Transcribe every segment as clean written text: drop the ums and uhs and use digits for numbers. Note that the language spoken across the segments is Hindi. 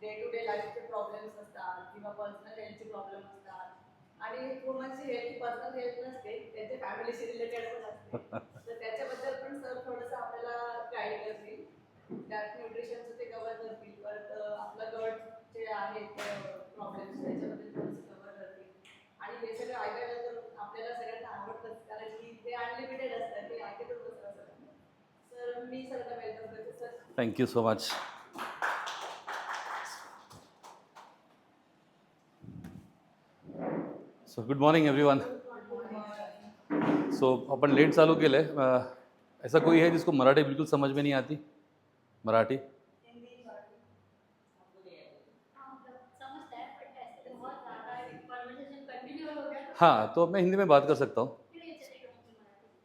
डे टू डे लाईफचे प्रॉब्लेम्स असतात किंवा पर्सनल हेल्थचे प्रॉब्लेम असतात आणि वुमन्सची हेल्थ पर्सनल हेल्थ नसते, त्यांच्या फॅमिलीशी रिलेटेड पण असते. तर त्याच्याबद्दल पण सर थोडंसं आपल्याला गाईड करतील. त्यात न्यूट्रिशनचं ते कव्हर करतील, परत आपलं गट जे आहेत प्रॉब्लेम्स त्याच्याबद्दल थोडंसं कव्हर करतील. आणि हे सगळं ऐकायला तर आपल्याला सगळ्यांना आवडतंच, कारण की ते अनलिमिटेड असतात, ते ऐकतच बसत असतात. सर मी सरला वेलकम करते sir. Thank you so much. So good morning everyone. सो अपन लेट चालू केलं आहे. ऐसा कोई है जिसको मराठी बिल्कुल समझ में नहीं आती? मराठी हाँ, तो मैं हिंदी में बात कर सकता हूँ.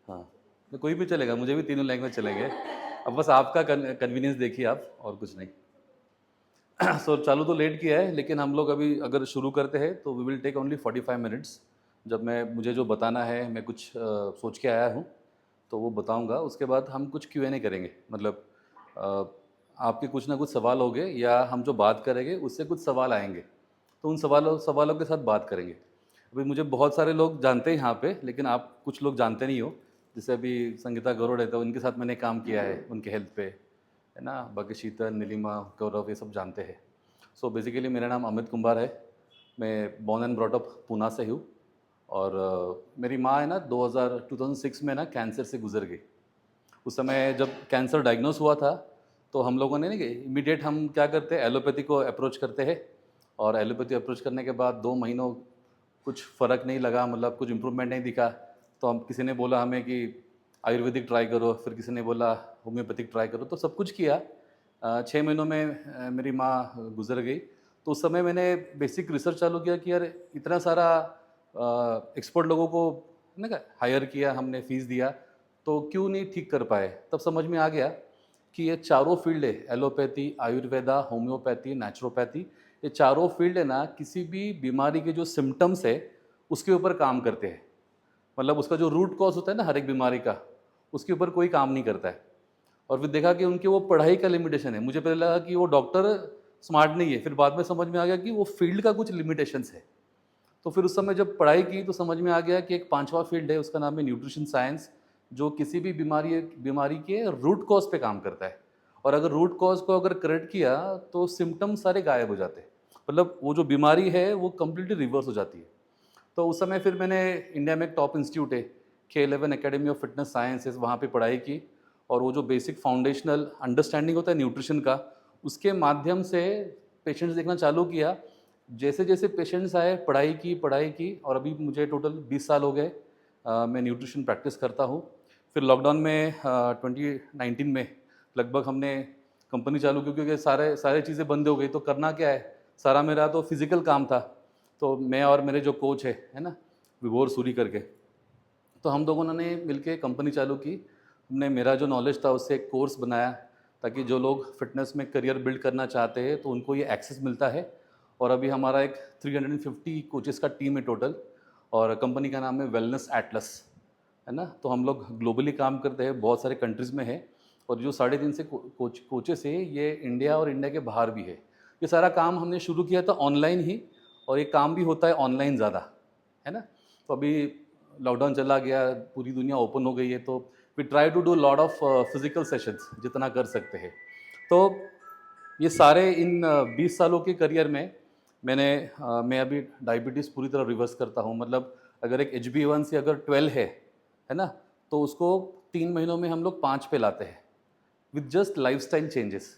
हाँ, तो कोई भी चलेगा, मुझे भी तीनों लैंग्वेज चलेंगे. अब बस आपका कन्वीनियंस देखिए आप, और कुछ नहीं. सो चालू तो लेट किया है, लेकिन हम लोग अभी अगर शुरू करते हैं तो we will take only 45 minutes. जब मुझे जो बताना है, मैं कुछ सोच के आया हूँ तो वो बताऊँगा. उसके बाद हम कुछ Q&A करेंगे. मतलब आपके कुछ ना कुछ सवाल होंगे, या हम जो बात करेंगे उससे कुछ सवाल आएंगे, तो उन सवालों के साथ बात करेंगे. अभी मुझे बहुत सारे लोग जानते हैं यहाँ पे, लेकिन आप कुछ लोग जानते नहीं हो. जैसे अभी संगीता गौरव है, तो उनके साथ मैंने काम किया है उनके हेल्थ पे, है ना. बाकी शीतल, नीलिमा, गौरव, ये सब जानते हैं. सो बेसिकली मेरा नाम अमित कुंभार है. मैं born and brought up Poona से हूँ. और मेरी माँ है ना 2006 में ना कैंसर से गुजर गई. उस समय जब कैंसर डायग्नोस हुआ था, तो हम लोगों ने नहीं, इमीडिएट हम क्या करते हैं, एलोपैथी को अप्रोच करते हैं. और एलोपैथी अप्रोच करने के बाद 2 महीनों कुछ फ़र्क नहीं लगा, मतलब कुछ इम्प्रूवमेंट नहीं दिखा. तो हम किसी ने बोला हमें कि आयुर्वेदिक ट्राई करो, फिर किसी ने बोला होम्योपैथिक ट्राई करो. तो सब कुछ किया. 6 महीनों में मेरी माँ गुजर गई. तो उस समय मैंने बेसिक रिसर्च चालू किया कि यार इतना सारा एक्सपर्ट लोगों को ना हायर किया, हमने फ़ीस दिया, तो क्यों नहीं ठीक कर पाए. तब समझ में आ गया कि ये चारों फील्ड है, एलोपैथी, आयुर्वेदा, होम्योपैथी, नेचुरोपैथी, ये चारों फील्ड है ना, किसी भी बीमारी के जो सिम्टम्स है उसके ऊपर काम करते हैं. मतलब उसका जो रूट कॉज होता है ना हर एक बीमारी का, उसके ऊपर कोई काम नहीं करता है. और फिर देखा कि उनके वो पढ़ाई का लिमिटेशन है. मुझे पहले लगा कि वो डॉक्टर स्मार्ट नहीं है, फिर बाद में समझ में आ गया कि वो फील्ड का कुछ लिमिटेशंस है. तो फिर उस समय जब पढ़ाई की तो समझ में आ गया कि एक पांचवा फील्ड है, उसका नाम है न्यूट्रिशन साइंस, जो किसी भी बीमारी के रूट कॉज पे काम करता है. और अगर रूट कॉज को अगर करेक्ट किया तो सिम्टम्स सारे गायब हो जाते हैं. मतलब वो जो बीमारी है वो कम्प्लीटली रिवर्स हो जाती है. तो उस समय फिर मैंने इंडिया में एक टॉप इंस्टीट्यूट है, K11 academy of fitness sciences, वहाँ पे पढ़ाई की. और वो जो बेसिक फाउंडेशनल अंडरस्टैंडिंग होता है न्यूट्रिशन का, उसके माध्यम से पेशेंट्स देखना चालू किया. जैसे जैसे पेशेंट्स आए, पढ़ाई की, और अभी मुझे टोटल 20 साल हो गए मैं न्यूट्रिशन प्रैक्टिस करता हूँ. फिर लॉकडाउन में 2019 में लगभग हमने कंपनी चालू की, क्योंकि सारे सारी चीज़ें बंद हो गई. तो करना क्या है, सारा मेरा तो फिजिकल काम था. तो मैं और मेरे जो कोच है ना, विभोर सूरी करके, तो हम दोनों ने मिलके कंपनी चालू की. हमने मेरा जो नॉलेज था उससे एक कोर्स बनाया, ताकि जो लोग फिटनेस में करियर बिल्ड करना चाहते हैं तो उनको ये एक्सेस मिलता है. और अभी हमारा एक 350 कोचेस का टीम है टोटल. और कंपनी का नाम है वेलनेस एटलस, है ना. तो हम लोग ग्लोबली काम करते हैं, बहुत सारे कंट्रीज़ में है. और जो 3.5 से कोचेस है, ये इंडिया और इंडिया के बाहर भी है. ये सारा काम हमने शुरू किया था ऑनलाइन ही, और ये काम भी होता है ऑनलाइन ज़्यादा, है ना. तो अभी लॉकडाउन चला गया, पूरी दुनिया ओपन हो गई है, तो we try to do lot of physical sessions जितना कर सकते हैं. तो ये सारे इन 20 सालों के करियर में मैं अभी डायबिटीज़ पूरी तरह रिवर्स करता हूँ. मतलब अगर एक HbA1c अगर 12 है ना, तो उसको 3 महीनों में हम लोग 5 पे लाते हैं, विथ जस्ट लाइफस्टाइल चेंजेस,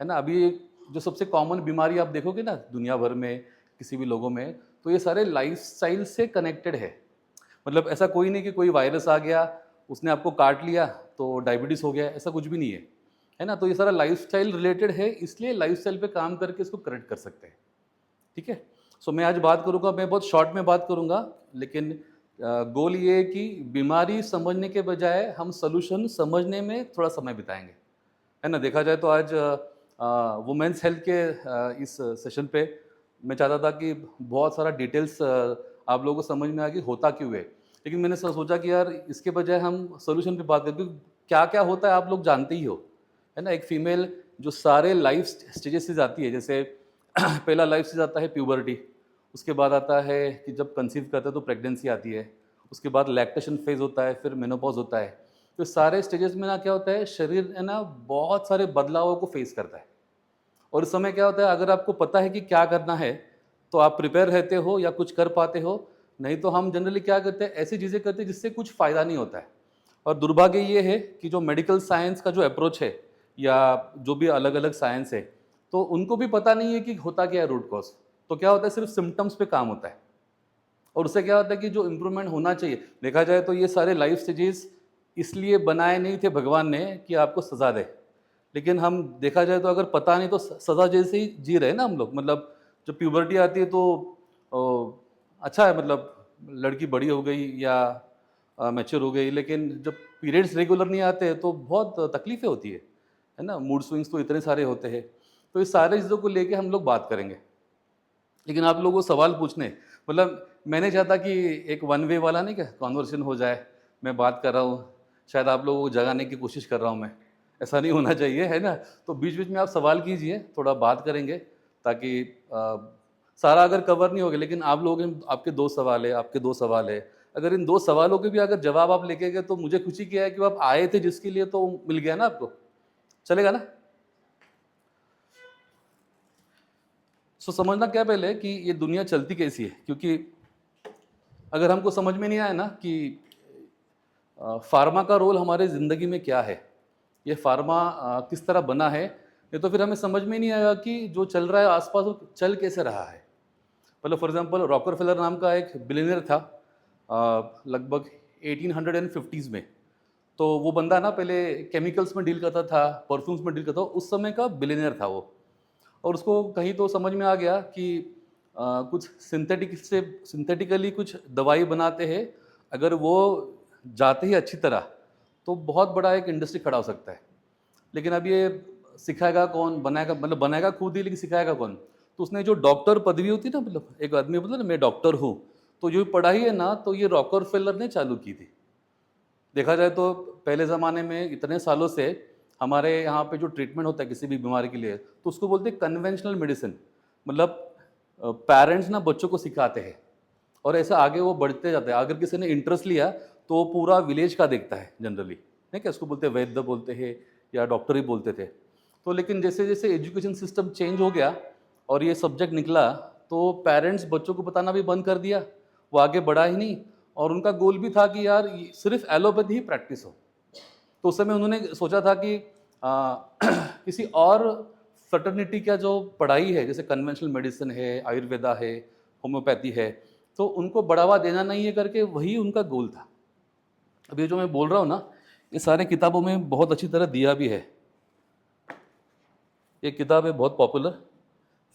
है ना. अभी जो सबसे कॉमन बीमारी आप देखोगे ना दुनिया भर में किसी भी लोगों में, तो ये सारे लाइफस्टाइल से कनेक्टेड है. मतलब ऐसा कोई नहीं कि कोई वायरस आ गया, उसने आपको काट लिया तो डायबिटीज़ हो गया, ऐसा कुछ भी नहीं है ना. तो ये सारा लाइफस्टाइल रिलेटेड है, इसलिए लाइफस्टाइल पे काम करके इसको करेक्ट कर सकते हैं. ठीक है. सो मैं आज बात करूँगा, मैं बहुत शॉर्ट में बात करूँगा, लेकिन गोल ये है कि बीमारी समझने के बजाय हम सोल्यूशन समझने में थोड़ा समय बिताएंगे, है ना. देखा जाए तो आज वुमेंस हेल्थ के इस सेशन पे मैं चाहता था कि बहुत सारा डिटेल्स आप लोगों को समझ में आ कि होता क्यों है. लेकिन मैंने सोचा कि यार इसके बजाय हम सोल्यूशन पे बात करें, क्योंकि क्या क्या होता है आप लोग जानते ही हो, है ना. एक फीमेल जो सारे लाइफ स्टेजेस से जाती है, जैसे पहला लाइफ स्टेज आता है प्यूबर्टी, उसके बाद आता है कि जब कंसीव करते हैं तो प्रेगनेंसी आती है, उसके बाद लैक्टेशन फेज होता है, फिर मेनोपॉज होता है। तो सारे स्टेजेस में ना क्या होता है, शरीर है ना बहुत सारे बदलावों को फेस करता है। और इस समय क्या होता है, अगर आपको पता है कि क्या करना है तो आप प्रिपेयर रहते हो या कुछ कर पाते हो, नहीं तो हम जनरली क्या करते हैं, ऐसी चीज़ें करते हैं जिससे कुछ फ़ायदा नहीं होता है। और दुर्भाग्य ये है कि जो मेडिकल साइंस का जो अप्रोच है या जो भी अलग अलग साइंस है, तो उनको भी पता नहीं है कि होता क्या है रूट कॉज। तो क्या होता है, सिर्फ सिम्टम्स पे काम होता है। और उससे क्या होता है कि जो इम्प्रूवमेंट होना चाहिए, देखा जाए तो ये सारे लाइफ स्टेजेस इसलिए बनाए नहीं थे भगवान ने कि आपको सज़ा दे, लेकिन हम देखा जाए तो अगर पता नहीं तो सज़ा जैसे ही जी रहे हैं ना हम लोग। मतलब जब प्यूबर्टी आती है तो अच्छा है, मतलब लड़की बड़ी हो गई या मैच्योर हो गई, लेकिन जब पीरियड्स रेगुलर नहीं आते तो बहुत तकलीफें होती है ना। मूड स्विंग्स तो इतने सारे होते हैं। तो इस सारे चीज़ों को लेके हम लोग बात करेंगे, लेकिन आप लोगों को सवाल पूछने, मतलब मैं नहीं चाहता कि एक वन वे वाला नहीं क्या कॉन्वर्सेशन हो जाए, मैं बात कर रहा हूँ, शायद आप लोगों को जगाने की कोशिश कर रहा हूँ मैं, ऐसा नहीं होना चाहिए, है ना। तो बीच बीच में आप सवाल कीजिए, थोड़ा बात करेंगे, ताकि सारा अगर कवर नहीं होगा, लेकिन आप लोगों के आपके दो सवाल है, आपके दो सवाल है, अगर इन दो सवालों के भी अगर जवाब आप लेके गए तो मुझे खुशी क्या है कि आप आए थे जिसके लिए, तो मिल गया ना आपको, चलेगा ना। सो समझना क्या पहले कि ये दुनिया चलती कैसी है, क्योंकि अगर हमको समझ में नहीं आया ना कि फार्मा का रोल हमारे ज़िंदगी में क्या है, ये फार्मा किस तरह बना है, ये तो फिर हमें समझ में नहीं आएगा कि जो चल रहा है आसपास वो चल कैसे रहा है। मतलब फॉर एग्जांपल रॉकरफेलर नाम का एक बिलियनर था लगभग 1850s में। तो वो बंदा ना पहले केमिकल्स में डील करता था, परफ्यूम्स में डील करता था, उस समय का बिलियनर था वो। और उसको कहीं तो समझ में आ गया कि कुछ सिंथेटिकली कुछ दवाई बनाते हैं, अगर वो जाते ही अच्छी तरह तो बहुत बड़ा एक इंडस्ट्री खड़ा हो सकता है। लेकिन अब ये सिखाएगा कौन, बनाएगा, मतलब बनाएगा खुद ही, लेकिन सिखाएगा कौन। तो उसने जो डॉक्टर पदवी होती है ना, मतलब एक आदमी बोलता है ना मैं डॉक्टर हूँ, तो जो पढ़ाई है ना, तो ये रॉकरफेलर ने चालू की थी। देखा जाए तो पहले ज़माने में इतने सालों से हमारे यहाँ पे जो ट्रीटमेंट होता है किसी भी बीमारी के लिए, तो उसको बोलते हैं कन्वेंशनल मेडिसिन। मतलब पेरेंट्स ना बच्चों को सिखाते हैं और ऐसा आगे वो बढ़ते जाते हैं। अगर किसी ने इंटरेस्ट लिया तो वो पूरा विलेज का देखता है जनरली, नहीं क्या, उसको बोलते हैं वैद्य बोलते हैं या डॉक्टर ही बोलते थे। तो लेकिन जैसे जैसे एजुकेशन सिस्टम चेंज हो गया और ये सब्जेक्ट निकला, तो पेरेंट्स बच्चों को बताना भी बंद कर दिया, वो आगे बढ़ा ही नहीं। और उनका गोल भी था कि यार सिर्फ एलोपैथी ही प्रैक्टिस हो। तो उस समय उन्होंने सोचा था कि किसी और फर्टर्निटी का जो पढ़ाई है, जैसे कन्वेंशनल मेडिसिन है, आयुर्वेदा है, होम्योपैथी है, तो उनको बढ़ावा देना नहीं है करके वही उनका गोल था। अब ये जो मैं बोल रहा हूँ ना, ये सारे किताबों में बहुत अच्छी तरह दिया भी है। ये किताब है बहुत पॉपुलर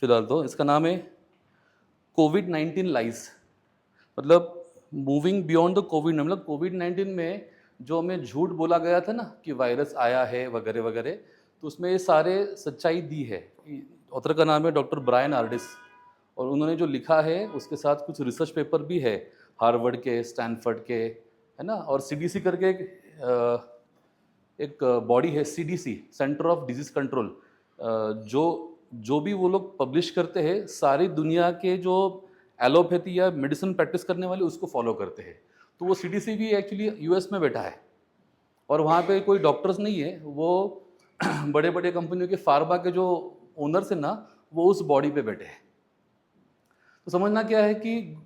फिलहाल, तो इसका नाम है कोविड-19 लाइज। मतलब मूविंग बियॉन्ड द कोविड, मतलब कोविड-19 में जो हमें झूठ बोला गया था ना कि वायरस आया है वगैरह वगैरह, तो उसमें ये सारे सच्चाई दी है। ऑथर का नाम है डॉक्टर ब्रायन आर्डिस, और उन्होंने जो लिखा है उसके साथ कुछ रिसर्च पेपर भी है, हार्वर्ड के, स्टैनफोर्ड के, है ना। और सीडीसी करके एक बॉडी है, CDC, centre of disease control, जो जो भी वो लोग पब्लिश करते हैं, सारी दुनिया के जो एलोपैथी या मेडिसिन प्रैक्टिस करने वाले उसको फॉलो करते हैं। तो वो सीडीसी भी एक्चुअली यूएस में बैठा है, और वहाँ पे कोई डॉक्टर्स नहीं है, वो बड़े बड़े कंपनियों के फार्मा के जो ओनर्स हैं ना, वो उस बॉडी पे बैठे हैं। तो समझना क्या है कि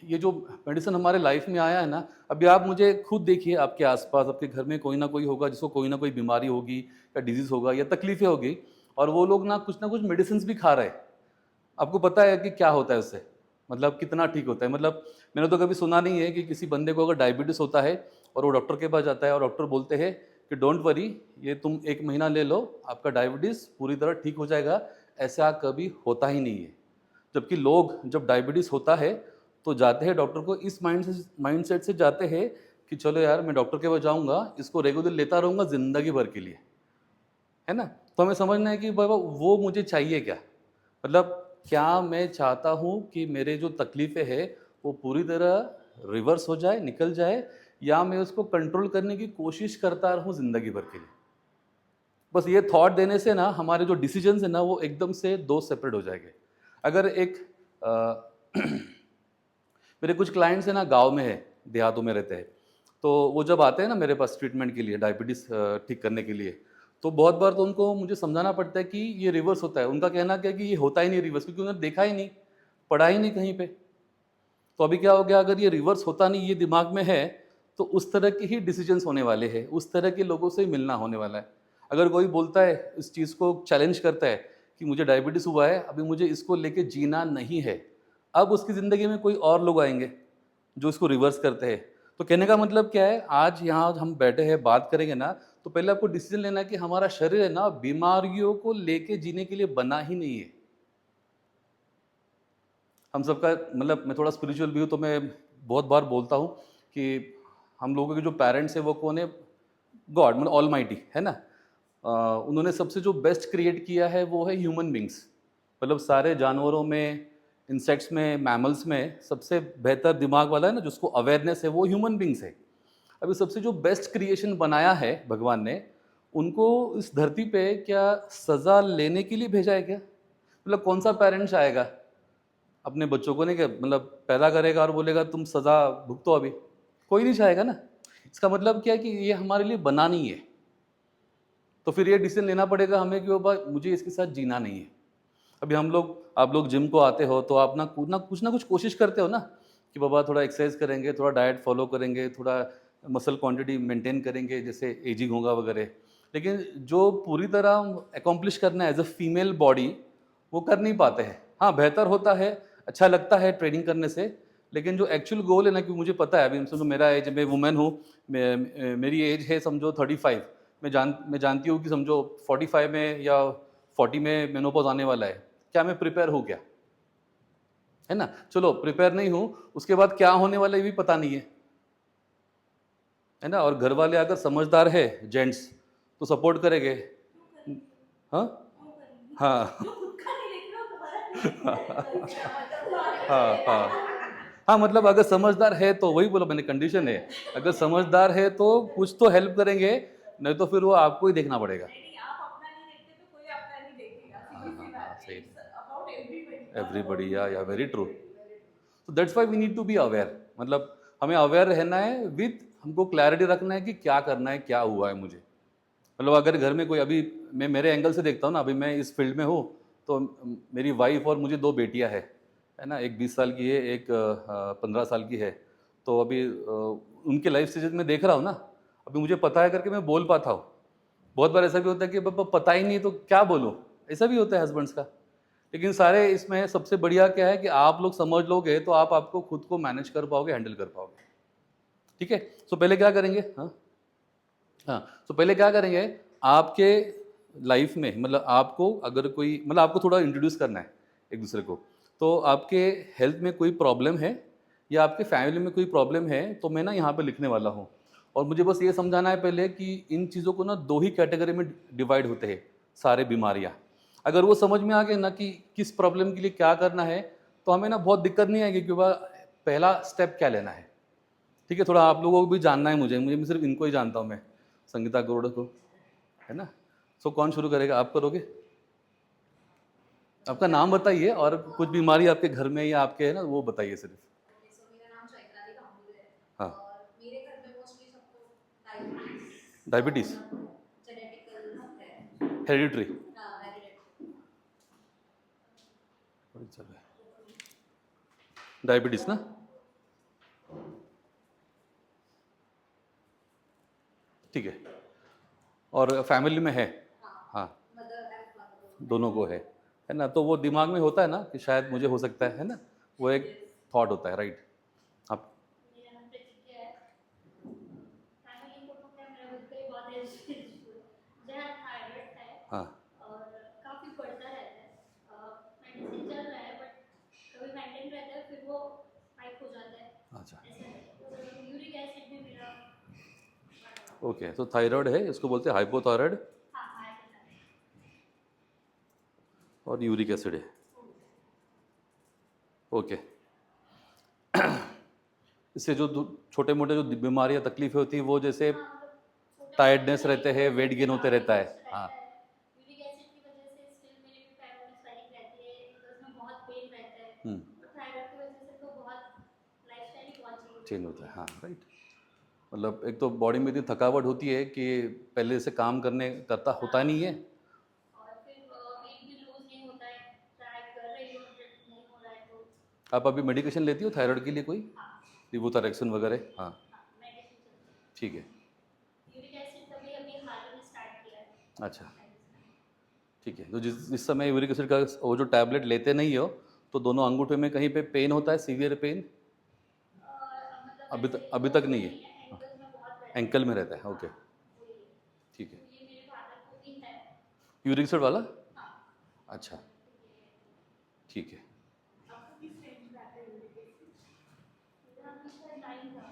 ये जो मेडिसिन हमारे लाइफ में आया है ना, अभी आप मुझे खुद देखिए, आपके आसपास आपके घर में कोई ना कोई होगा जिसको कोई ना कोई बीमारी होगी या डिजीज़ होगा या तकलीफें होगी, और वो लोग ना कुछ मेडिसिन भी खा रहे हैं। आपको पता है कि क्या होता है उससे, मतलब कितना ठीक होता है। मतलब मैंने तो कभी सुना नहीं है कि किसी बंदे को अगर डायबिटीज़ होता है और वो डॉक्टर के पास जाता है और डॉक्टर बोलते हैं कि डोंट वरी, ये तुम 1 महीना ले लो, आपका डायबिटीज़ पूरी तरह ठीक हो जाएगा। ऐसा कभी होता ही नहीं है। जबकि लोग जब डायबिटीज़ होता है तो जाते हैं डॉक्टर को, इस माइंडसेट से जाते हैं कि चलो यार मैं डॉक्टर के पास जाऊँगा, इसको रेगुलर लेता रहूँगा ज़िंदगी भर के लिए, है ना। तो हमें समझना है कि बाबा वो मुझे चाहिए क्या, मतलब क्या मैं चाहता हूँ कि मेरे जो तकलीफ़ें हैं वो पूरी तरह रिवर्स हो जाए, निकल जाए, या मैं उसको कंट्रोल करने की कोशिश करता रहूँ ज़िंदगी भर के लिए। बस ये थॉट देने से ना हमारे जो डिसीजंस है ना वो एकदम से दो सेपरेट हो जाएंगे। अगर एक मेरे कुछ क्लाइंट्स हैं ना, गांव में है, देहातों में रहते हैं, तो वो जब आते हैं ना मेरे पास ट्रीटमेंट के लिए, डायबिटीज़ ठीक करने के लिए, तो बहुत बार तो उनको मुझे समझाना पड़ता है कि ये रिवर्स होता है। उनका कहना क्या है कि ये होता ही नहीं रिवर्स, क्योंकि उन्होंने देखा ही नहीं, पढ़ा ही नहीं कहीं पे। तो अभी क्या हो गया, अगर ये रिवर्स होता नहीं, ये दिमाग में है, तो उस तरह के ही डिसीजंस होने वाले हैं, उस तरह के लोगों से मिलना होने वाला है। अगर कोई बोलता है, इस चीज़ को चैलेंज करता है कि मुझे डायबिटीज़ हुआ है, अभी मुझे इसको लेके जीना नहीं है, अब उसकी ज़िंदगी में कोई और लोग आएंगे जो इसको रिवर्स करते हैं। तो कहने का मतलब क्या है, आज यहाँ हम बैठे हैं, बात करेंगे ना, तो पहले आपको डिसीजन लेना है कि हमारा शरीर है ना, बीमारियों को लेके जीने के लिए बना ही नहीं है। हम सबका मतलब, मैं थोड़ा स्पिरिचुअल भी हूँ, तो मैं बहुत बार बोलता हूँ कि हम लोगों के जो पेरेंट्स हैं वो कौन है, गॉड, मतलब ऑलमाइटी है ना। उन्होंने सबसे जो बेस्ट क्रिएट किया है वो है ह्यूमन बींग्स। मतलब सारे जानवरों में, इंसेक्ट्स में, मैमल्स में सबसे बेहतर दिमाग वाला है ना, जिसको अवेयरनेस है, वो ह्यूमन बींग्स है। अभी सबसे जो बेस्ट क्रिएशन बनाया है भगवान ने, उनको इस धरती पे क्या सज़ा लेने के लिए भेजा है क्या? मतलब कौन सा पेरेंट्स आएगा अपने बच्चों को, नहीं क्या मतलब पैदा करेगा और बोलेगा तुम सज़ा भुगतो अभी? कोई नहीं चाहेगा ना। इसका मतलब क्या है कि ये हमारे लिए बना नहीं है। तो फिर ये डिसीजन लेना पड़ेगा हमें कि बाबा मुझे इसके साथ जीना नहीं है। अभी हम लोग, आप लोग जिम को आते हो तो आप ना कुछ ना कुछ कोशिश करते हो ना कि बाबा थोड़ा एक्सरसाइज करेंगे, थोड़ा डाइट फॉलो करेंगे, थोड़ा मसल क्वांटिटी मेंटेन करेंगे, जैसे एजिंग होगा वगैरह। लेकिन जो पूरी तरह अकॉम्प्लिश करना है एज अ फीमेल बॉडी, वो कर नहीं पाते हैं। हाँ, बेहतर होता है, अच्छा लगता है ट्रेनिंग करने से, लेकिन जो एक्चुअल गोल है ना, कि मुझे पता है, अभी समझो मेरा एज, मैं वुमेन हूँ, मेरी एज है समझो 35, मैं जानती हूँ कि समझो 45 में या 40 में मेनोपॉज आने वाला है। क्या मैं प्रिपेयर हूँ क्या? है ना। चलो प्रिपेयर नहीं हूँ, उसके बाद क्या होने वाला है ये भी पता नहीं है ना। और घर वाले अगर समझदार है, जेंट्स, तो सपोर्ट करेंगे। हाँ हाँ हाँ हाँ हाँ, मतलब अगर समझदार है तो, वही बोला मैंने, कंडीशन है, अगर समझदार है तो कुछ तो हेल्प करेंगे, नहीं तो फिर वो आपको ही देखना पड़ेगा। नहीं, आप अपना नहीं देखते तो कोई अपना नहीं देखेगा, हाँ सीधी हाँ सी हाँ, बात है, सही। It's about everybody. Everybody, yeah very true. तो that's why we need to be aware. मतलब हमें अवेयर रहना है, विथ हमको क्लैरिटी रखना है कि क्या करना है, क्या हुआ है मुझे। मतलब अगर घर में कोई, अभी मैं मेरे एंगल से देखता हूँ ना, अभी मैं इस फील्ड में हूँ, तो मेरी वाइफ और मुझे 2 बेटियाँ है ना। एक 20 साल की है, एक 15 साल की है। तो अभी उनके लाइफ स्टेज में देख रहा हूँ ना, अभी मुझे पता है करके मैं बोल पाता हूँ। बहुत बार ऐसा भी होता है कि पापा पता ही नहीं तो क्या बोलूँ, ऐसा भी होता है हस्बैंड्स का। लेकिन सारे इसमें सबसे बढ़िया क्या है कि आप लोग समझ लोगे तो आप आपको खुद को मैनेज कर पाओगे, हैंडल कर पाओगे। ठीक है। सो पहले क्या करेंगे, हाँ हाँ, तो पहले क्या करेंगे, आपके लाइफ में, मतलब आपको अगर कोई, मतलब आपको थोड़ा इंट्रोड्यूस करना है एक दूसरे को। तो आपके हेल्थ में कोई प्रॉब्लम है या आपके फैमिली में कोई प्रॉब्लम है, तो मैं ना यहाँ पे लिखने वाला हूँ। और मुझे बस ये समझाना है पहले कि इन चीज़ों को ना 2 ही कैटेगरी में डिवाइड होते हैं सारे बीमारियाँ। अगर वो समझ में आ गए ना कि किस प्रॉब्लम के लिए क्या करना है, तो हमें ना बहुत दिक्कत नहीं आएगी कि वह पहला स्टेप क्या लेना है। ठीक है। थोड़ा आप लोगों को भी जानना है मुझे मैं सिर्फ इनको ही जानता हूँ, मैं संगीता गौड़ को, है ना। सो कौन शुरू करेगा, आप करोगे? आपका नाम बताइए और कुछ बीमारी आपके घर में या आपके है ना, वो बताइए सिर्फ। ओके, सो मेरा नाम चैत्राली कांबुले है। हाँ। और मेरे घर में मोस्टली सबको डायबिटीज डायबिटीज जेनेटिकल है। हेरिडिटरी। हाँ, हेरिडिटरी। डायबिटीज ना, ठीक है। और फैमिली में है? हाँ, हाँ, मदर एंड फादर। दोनों को है ना। तो वो दिमाग में होता है ना कि शायद मुझे हो सकता है ना, वो एक थॉट होता है, राइट। आप मेरा नाम प्रतीक्षा है। फैमिली फोटो कैमरा में कई बात ऐसी जहाँ थायराइड है हाँ और काफ़ी बढ़ता रहता है। मेडिसिन चल रहा है बट कभी मेंटेन रहता है फिर वो हाइक हो जाता है। अच्छा, ऐसा है। यूरिक एसिड भी मेरा ओके। तो थायराइड है, इसको बोलते हैं हाइपोथायराइड, हाँ हाई होता है। और यूरिक एसिड है, ओके। इससे जो छोटे मोटे जो बीमारियां तकलीफें होती है, वो जैसे हाँ मतलब छोटा टायर्डनेस रहते हैं, वेट गेन होते रहता है। हाँ यूरिक एसिड की वजह से स्टिल मेरे भी पैरों में स्वेलिंग रहती है बिकॉज मैं बहुत पेन थायराइड की वजह से तो बहुत लाइफस्टाइल ही बहुत चेंज होता है, हाँ राइट। मतलब एक तो बॉडी में इतनी थकावट होती है कि पहले से काम करने करता होता नहीं है। और फिर वेट भी लूज नहीं होता है, ट्राई कर रही हूँ बट नहीं हो रहा है तो आप अभी मेडिकेशन लेती हो थायराइड के लिए कोई, हाँ लिवोथायरेक्सन वगैरह? हाँ हाँ मेडिसिन चलती है। ठीक है। यूरिक एसिड तभी अभी हाल ही में स्टार्ट किया है अच्छा medicine। ठीक है। तो जिस समय यूरिक एसिड का वो जो टैबलेट लेते नहीं हो तो दोनों अंगूठे में कहीं पे पेन होता है, सीवियर पेन? मतलब अभी ऐसे तक अभी तो तक नहीं है? एंकल में बहुत रहता है। एंकल में रहता है, ओके हाँ वही है। ठीक है। तो ये मेरे फादर को भी है। यूरिक एसिड वाला? हाँ अच्छा तो ये ठीक है। आपको किस रेंज में आता है यूरिक एसिड? मेरा हमेशा टाइम था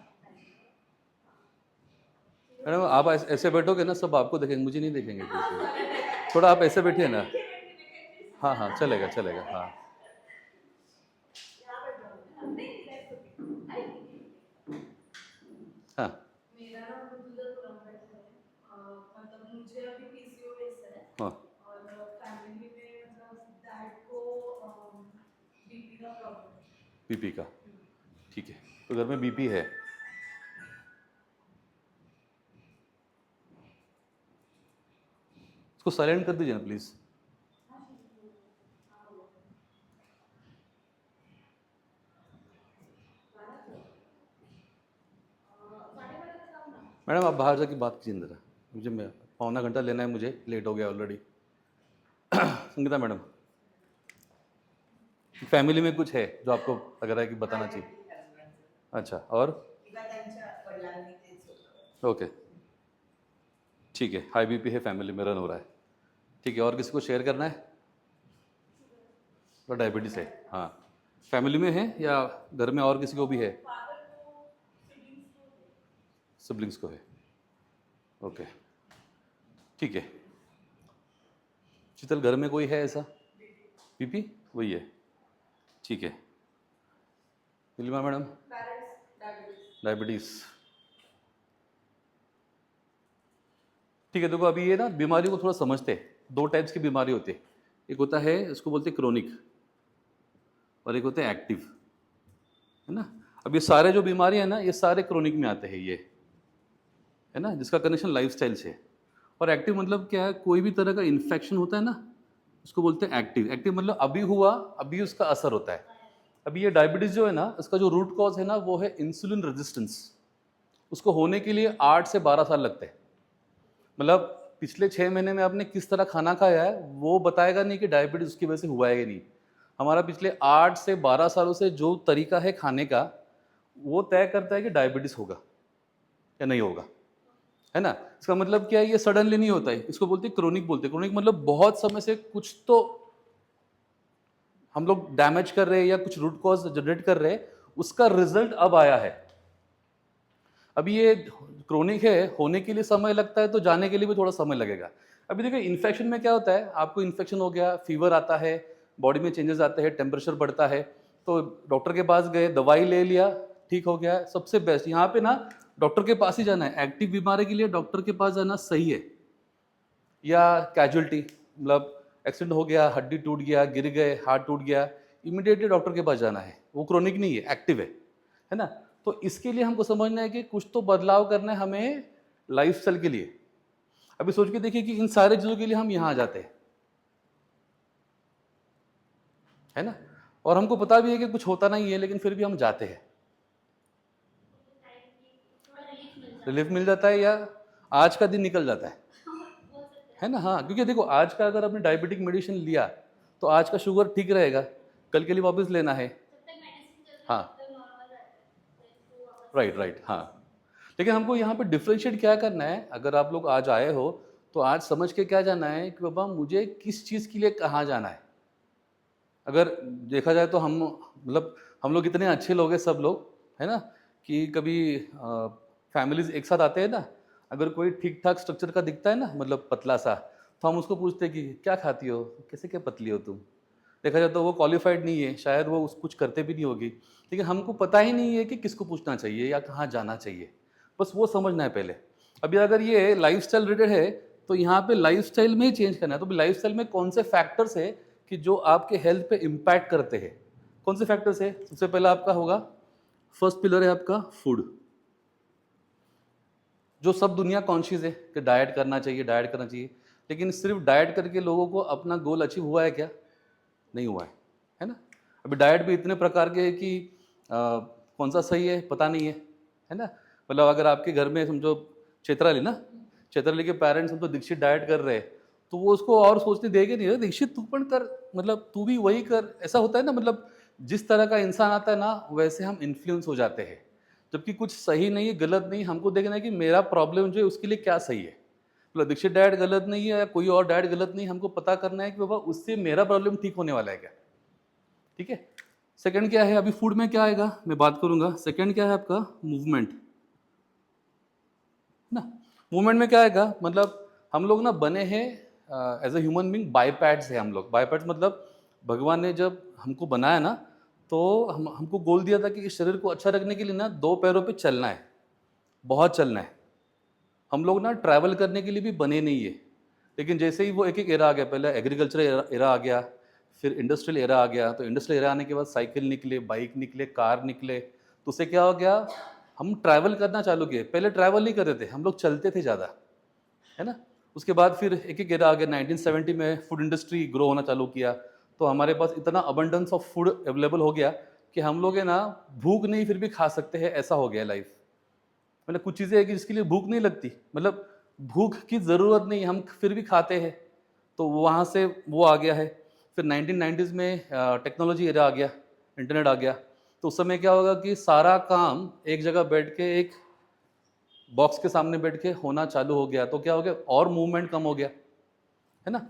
मैडम आप ऐसे बैठोगे ना, सब आपको देखेंगे, मुझे नहीं देखेंगे पीछे। थोड़ा आप ऐसे बैठिए ना। हाँ हाँ चलेगा चलेगा, हाँ यहाँ पे जाओ। नहीं that's okay. आएगी। हाँ मेरा ना तुझे तो लंबा है, मतलब मुझे अभी पीसीओएस है हाँ। और फैमिली में मतलब डैड को बीपी का प्रॉब्लम है। बीपी का, ठीक है। तो घर में बीपी है, इसको साइलेंट कर दीजिए ना प्लीज़। मैडम आप बाहर जाके बात कीजिए ज़रा, मुझे मैं पौना घंटा लेना है, मुझे लेट हो गया ऑलरेडी। संगीता मैडम, फैमिली में कुछ है जो आपको लग रहा है कि बताना चाहिए? अच्छा, और ओके ठीक है, हाई बीपी है, फैमिली में रन हो रहा है, ठीक है। और किसी को शेयर करना है? तो डायबिटीज़ है, हाँ। फैमिली में है या घर में और किसी को भी है? सिबलिंग्स को है, ओके ठीक है। शीतल घर में कोई है ऐसा बीपी? वही है, ठीक है। नीलिमा मैडम? डायबिटीज़, ठीक है। देखो अभी ये ना बीमारी को थोड़ा समझते हैं। दो टाइप्स की बीमारी होती है, एक होता है इसको बोलते हैं क्रोनिक और एक होता है एक्टिव, है ना। अब ये सारे जो बीमारी है ना, ये सारे क्रोनिक में आते हैं, ये है ना, जिसका कनेक्शन लाइफस्टाइल से है। और एक्टिव मतलब क्या है, कोई भी तरह का इन्फेक्शन होता है ना, उसको बोलते हैं एक्टिव। एक्टिव मतलब अभी हुआ, अभी उसका असर होता है। अभी ये डायबिटीज़ जो है ना, इसका जो रूट कॉज है ना, वो है इंसुलिन रेजिस्टेंस। उसको होने के लिए 8 से 12 साल लगते हैं। मतलब पिछले 6 महीने में आपने किस तरह खाना खाया है वो बताएगा नहीं कि डायबिटीज उसकी वजह से हुआ है कि नहीं। हमारा पिछले 8 से 12 सालों से जो तरीका है खाने का, वो तय करता है कि डायबिटीज होगा या नहीं होगा, है ना। इसका मतलब क्या है, ये सडनली नहीं होता है, इसको बोलते हैं क्रोनिक। बोलते हैं क्रोनिक मतलब बहुत समय से कुछ तो हम लोग डैमेज कर रहे हैं या कुछ रूट कॉज जनरेट कर रहे हैं, उसका रिजल्ट अब आया है। अभी ये क्रोनिक है, होने के लिए समय लगता है, तो जाने के लिए भी थोड़ा समय लगेगा। अभी देखिए इन्फेक्शन में क्या होता है, आपको इन्फेक्शन हो गया, फीवर आता है, बॉडी में चेंजेस आते हैं, टेम्परेचर बढ़ता है, तो डॉक्टर के पास गए, दवाई ले लिया, ठीक हो गया, सबसे बेस्ट। यहाँ पे ना डॉक्टर के पास ही जाना है। एक्टिव बीमारी के लिए डॉक्टर के पास जाना सही है। या कैजुअलिटी मतलब एक्सीडेंट हो गया, हड्डी टूट गया, गिर गए, हाथ टूट गया, इमीडिएटली डॉक्टर के पास जाना है। वो क्रोनिक नहीं है, एक्टिव है ना। तो इसके लिए हमको समझना है कि कुछ तो बदलाव करना है हमें लाइफस्टाइल के लिए। अभी सोच के देखिए कि इन सारे चीज़ों के लिए हम यहाँ आ जाते हैं, है ना, और हमको पता भी है कि कुछ होता नहीं है, लेकिन फिर भी हम जाते हैं। थोड़ा रिलीफ मिल जाता रिलीफ मिल जाता है या आज का दिन निकल जाता है बोल सकते हैं। है ना। हाँ, क्योंकि देखो आज का अगर आपने डायबिटिक मेडिसिन लिया तो आज का शुगर ठीक रहेगा, कल के लिए वापस लेना है। जब तक मेडिसिन चल रही है हाँ तब तक नॉर्मल रहता है, फिर वो वापस राइट राइट, हाँ। लेकिन हमको यहाँ पे डिफ्रेंशिएट क्या करना है, अगर आप लोग आज आए हो तो आज समझ के क्या जाना है कि बाबा मुझे किस चीज़ के लिए कहाँ जाना है। अगर देखा जाए तो हम मतलब हम लोग इतने अच्छे लोग हैं सब लोग, है ना, कि कभी फैमिलीज एक साथ आते हैं ना, अगर कोई ठीक ठाक स्ट्रक्चर का दिखता है ना, मतलब पतला सा, तो हम उसको पूछते हैं कि क्या खाती हो, कैसे क्या पतली हो तुम। देखा जाए तो वो क्वालिफाइड नहीं है, शायद वो कुछ करते भी नहीं होगी, लेकिन हमको पता ही नहीं है कि किसको पूछना चाहिए या कहाँ जाना चाहिए। बस वो समझना है पहले। अभी अगर ये लाइफस्टाइल रिलेटेड है तो यहाँ पे लाइफस्टाइल में ही चेंज करना है। तो लाइफस्टाइल में कौन से फैक्टर्स है कि जो आपके हेल्थ पे इम्पैक्ट करते हैं, कौन से फैक्टर्स है? सबसे पहला आपका होगा, फर्स्ट पिलर है आपका फूड। जो सब दुनिया कॉन्शियस है कि डाइट करना चाहिए, डाइट करना चाहिए, लेकिन सिर्फ डाइट करके लोगों को अपना गोल अचीव हुआ है क्या? नहीं हुआ है ना? अभी डाइट भी इतने प्रकार के हैं कि कौन सा सही है पता नहीं है ना? मतलब अगर आपके घर में समझो चैत्राली ना, चैत्राली के पेरेंट्स समझो दीक्षित डाइट कर रहे हैं, तो वो उसको और सोचने देंगे नहीं, "अरे दीक्षित तू पण कर, मतलब तू भी वही कर।" ऐसा होता है ना, मतलब जिस तरह का इंसान आता है ना, वैसे हम इन्फ्लुएंस हो जाते हैं। जबकि कुछ सही नहीं है, गलत नहीं है, हमको देखना है कि मेरा प्रॉब्लम जो है उसके लिए क्या सही है। मतलब दीक्षित डाइट गलत नहीं है या कोई और डाइट गलत नहीं है, हमको पता करना है कि बाबा उससे मेरा प्रॉब्लम ठीक होने वाला है क्या। ठीक है। सेकंड क्या है, अभी फूड में क्या आएगा मैं बात करूंगा। सेकंड क्या है आपका, मूवमेंट ना। मूवमेंट में क्या आएगा, मतलब हम लोग ना बने हैं एज अ ह्यूमन बीइंग, बाइपैड्स है हम लोग। बाइपैड्स मतलब भगवान ने जब हमको बनाया ना, तो हमको गोल दिया था कि इस शरीर को अच्छा रखने के लिए ना 2 पैरों पे चलना है, बहुत चलना है। हम लोग ना ट्रैवल करने के लिए भी बने नहीं है। लेकिन जैसे ही वो एक एक एरा आ गया, पहले एग्रीकल्चर एरा आ गया, फिर इंडस्ट्रियल एरा आ गया, तो इंडस्ट्रियल एरा आने के बाद साइकिल निकले, बाइक निकले, कार निकले, तो उससे क्या हो गया, हम ट्रैवल करना चालू किए। पहले ट्रैवल नहीं करते थे, हम लोग चलते थे ज़्यादा, है ना। उसके बाद फिर एक एक एरा आ गया, 1970 में फूड इंडस्ट्री ग्रो होना चालू किया, तो हमारे पास इतना अबंडेंस ऑफ फूड अवेलेबल हो गया कि हम लोग है ना भूख नहीं फिर भी खा सकते हैं, ऐसा हो गया लाइफ। मतलब कुछ चीज़ें हैं कि जिसके लिए भूख नहीं लगती, मतलब भूख की ज़रूरत नहीं, हम फिर भी खाते हैं, तो वहाँ से वो आ गया है। फिर 1990s में टेक्नोलॉजी एरा आ गया, इंटरनेट आ गया, तो उस समय क्या होगा कि सारा काम एक जगह बैठ के, एक बॉक्स के सामने बैठ के होना चालू हो गया, तो क्या हो गया, और मूवमेंट कम हो गया, है ना।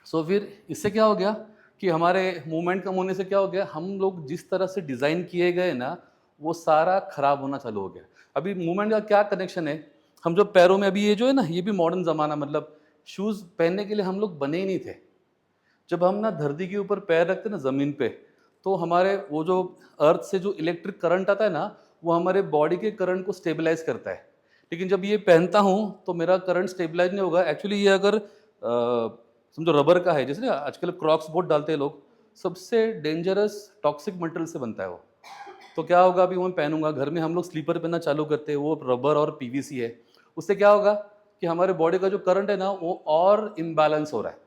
सो फिर इससे क्या हो गया कि हमारे मूवमेंट कम होने से क्या हो गया, हम लोग जिस तरह से डिज़ाइन किए गए ना, वो सारा खराब होना चालू हो गया। अभी मूवमेंट का क्या कनेक्शन है, हम जो पैरों में अभी ये जो है ना, ये भी मॉडर्न ज़माना, मतलब शूज़ पहनने के लिए हम लोग बने ही नहीं थे। जब हम ना धरती के ऊपर पैर रखते ना ज़मीन पे, तो हमारे वो जो अर्थ से जो इलेक्ट्रिक करंट आता है ना, वो हमारे बॉडी के करंट को स्टेबलाइज करता है। लेकिन जब ये पहनता हूँ तो मेरा करंट स्टेबलाइज नहीं होगा। एक्चुअली ये अगर समझो रबर का है, जैसे ना आजकल क्रॉक्स बहुत डालते हैं लोग, सबसे डेंजरस टॉक्सिक मटेरियल से बनता है वो। तो क्या होगा, अभी वो मैं पहनूंगा, घर में हम लोग स्लीपर पहनना चालू करते हैं, वो रबर और पीवीसी है। उससे क्या होगा कि हमारे बॉडी का जो करंट है ना, वो और इम्बैलेंस हो रहा है।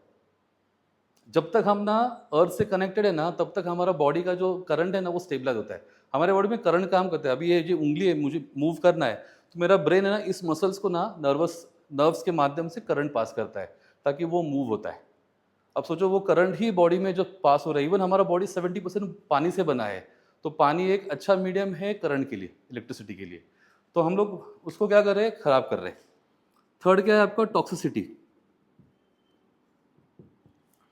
जब तक हम ना अर्थ से कनेक्टेड है ना, तब तक हमारा बॉडी का जो करंट है ना, वो स्टेबलाइज होता है। हमारे बॉडी में करंट काम करता है। अभी ये जो उंगली है, मुझे मूव करना है, तो मेरा ब्रेन है ना, इस मसल्स को ना नर्व्स के माध्यम से करंट पास करता है, ताकि वो मूव होता है। अब सोचो, वो करंट ही बॉडी में जो पास हो रहा है, इवन हमारा बॉडी 70% पानी से बना है, तो पानी एक अच्छा मीडियम है करंट के लिए, इलेक्ट्रिसिटी के लिए। तो हम लोग उसको क्या कर रहे हैं, खराब कर रहे हैं। थर्ड क्या है आपका, टॉक्सिसिटी।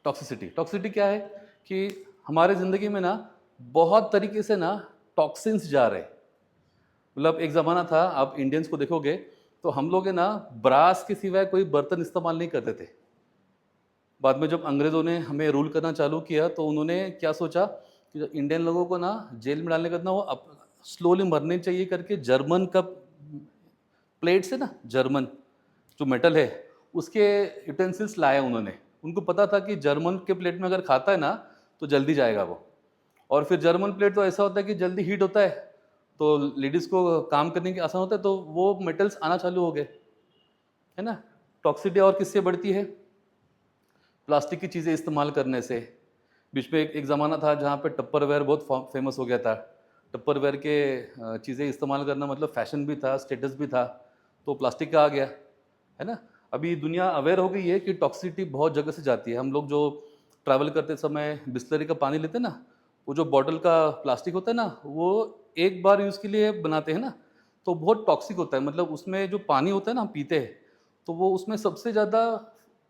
टॉक्सिसिटी टॉक्सिसिटी क्या है कि हमारे ज़िंदगी में ना बहुत तरीके से ना टॉक्सिन्स जा रहे हैं। मतलब एक ज़माना था, आप इंडियंस को देखोगे तो हम लोग है ना ब्रास के सिवाय कोई बर्तन इस्तेमाल नहीं करते थे। बाद में जब अंग्रेज़ों ने हमें रूल करना चालू किया, तो उन्होंने क्या सोचा कि जो इंडियन लोगों को ना जेल में डालने का ना, वो स्लोली मरने चाहिए करके जर्मन का प्लेट्स है ना, जर्मन जो मेटल है, उसके यूटेंसिल्स लाए उन्होंने। उनको पता था कि जर्मन के प्लेट में अगर खाता है ना, तो जल्दी जाएगा वो। और फिर जर्मन प्लेट तो ऐसा होता है कि जल्दी हीट होता है, तो लेडीज़ को काम करने की आसान होता है, तो वो मेटल्स आना चालू हो गए, है ना। टॉक्सिसिटी और किससे बढ़ती है, प्लास्टिक की चीज़ें इस्तेमाल करने से। बीच में एक ज़माना था जहाँ पे टप्परवेयर बहुत फेमस हो गया था। टप्परवेयर के चीज़ें इस्तेमाल करना मतलब फैशन भी था, स्टेटस भी था, तो प्लास्टिक का आ गया, है ना। अभी दुनिया अवेयर हो गई है कि टॉक्सिसिटी बहुत जगह से जाती है। हम लोग जो ट्रैवल करते समय बिस्लरी का पानी लेते हैं ना, वो जो बॉटल का प्लास्टिक होता है ना, वो एक बार यूज़ के लिए बनाते हैं ना, तो बहुत टॉक्सिक होता है। मतलब उसमें जो पानी होता है ना, हम पीते हैं, तो वो उसमें सबसे ज़्यादा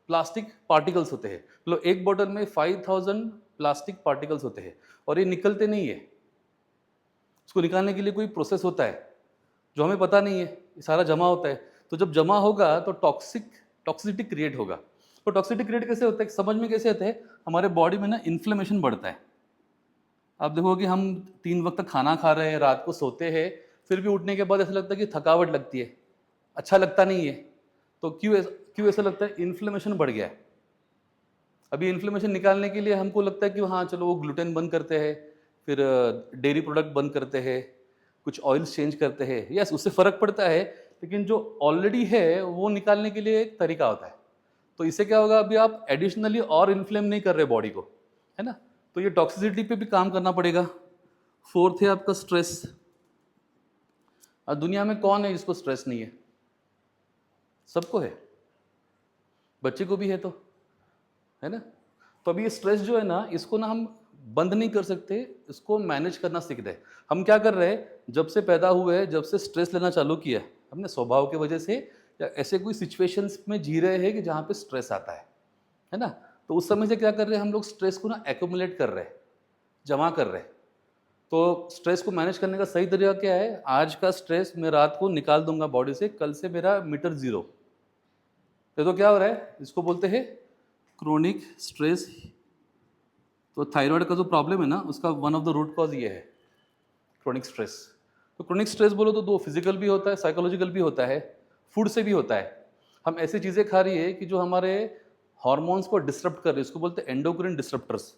प्लास्टिक पार्टिकल्स होते हैं। मतलब एक बॉटल में 5000 प्लास्टिक पार्टिकल्स होते हैं, और ये निकलते नहीं है। उसको निकालने के लिए कोई प्रोसेस होता है जो हमें पता नहीं है, ये सारा जमा होता है। तो जब जमा होगा तो टॉक्सिसिटी क्रिएट होगा। तो टॉक्सिसिटी क्रिएट कैसे होता है, समझ में कैसे आता है, हमारे बॉडी में ना इन्फ्लेमेशन बढ़ता है। आप देखो कि हम 3 वक्त तक खाना खा रहे हैं, रात को सोते हैं, फिर भी उठने के बाद ऐसा लगता है कि थकावट लगती है, अच्छा लगता नहीं है। तो क्यों ऐसा लगता है, इन्फ्लेमेशन बढ़ गया है। अभी इन्फ्लेमेशन निकालने के लिए हमको लगता है कि हाँ चलो वो ग्लूटेन बंद करते हैं, फिर डेयरी प्रोडक्ट बंद करते हैं, कुछ ऑयल्स चेंज करते हैं, यस उससे फ़र्क पड़ता है, लेकिन जो ऑलरेडी है वो निकालने के लिए एक तरीका होता है। तो इससे क्या होगा, अभी आप एडिशनली और इन्फ्लेम नहीं कर रहे बॉडी को, है ना। तो ये टॉक्सिसिटी पे भी काम करना पड़ेगा। फोर्थ है आपका स्ट्रेस। और दुनिया में कौन है जिसको स्ट्रेस नहीं है? सबको है, बच्चे को भी है, तो है ना। तो अभी ये स्ट्रेस जो है ना, इसको ना हम बंद नहीं कर सकते, इसको मैनेज करना सीख रहे हैं। हम क्या कर रहे हैं, जब से पैदा हुए, जब से स्ट्रेस लेना चालू किया हमने स्वभाव की वजह से, या ऐसे कोई सिचुएशंस में जी रहे हैं कि जहाँ पे स्ट्रेस आता है ना। तो उस समय से क्या कर रहे हैं हम लोग, स्ट्रेस को ना एक्यूमुलेट कर रहे हैं, जमा कर रहे हैं। तो स्ट्रेस को मैनेज करने का सही तरीका क्या है, आज का स्ट्रेस मैं रात को निकाल दूंगा बॉडी से, कल से मेरा मीटर जीरो। तो क्या हो रहा है, इसको बोलते हैं क्रोनिक स्ट्रेस। तो थायराइड का जो प्रॉब्लम है ना, उसका one of the root cause ये है क्रोनिक स्ट्रेस। तो क्रोनिक स्ट्रेस बोलो तो दो, फिजिकल भी होता है, साइकोलॉजिकल भी होता है, फूड से भी होता है। हम ऐसी चीज़ें खा रही है कि जो हमारे हार्मोन्स को डिस्टर्ब कर रही है, उसको बोलते हैं एंडोक्रिन डिस्टर्प्टर्स।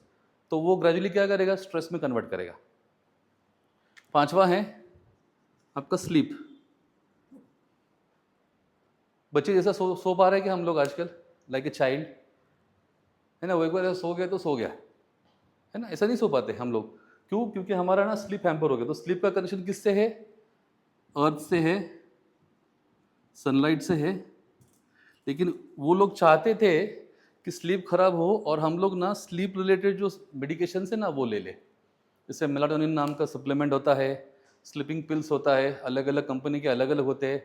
तो वो ग्रेजुअली क्या करेगा, स्ट्रेस में कन्वर्ट करेगा। पांचवा है आपका स्लीप। बच्चे जैसा सो पा रहे हैं कि हम लोग आजकल, लाइक ए चाइल्ड, है ना। वो एक बार सो गया तो सो गया, है ना। ऐसा नहीं सो पाते हम लोग, क्यों? क्योंकि हमारा ना स्लीप हैम्पर हो गया। तो स्लीप का कनेक्शन किससे है? अर्थ से है, सनलाइट से है। लेकिन वो लोग चाहते थे कि स्लीप खराब हो और हम लोग ना स्लीप रिलेटेड जो मेडिकेशन है ना वो ले ले। जैसे मेलाटोनिन नाम का सप्लीमेंट होता है, स्लीपिंग पिल्स होता है, अलग अलग कंपनी के अलग अलग होते हैं।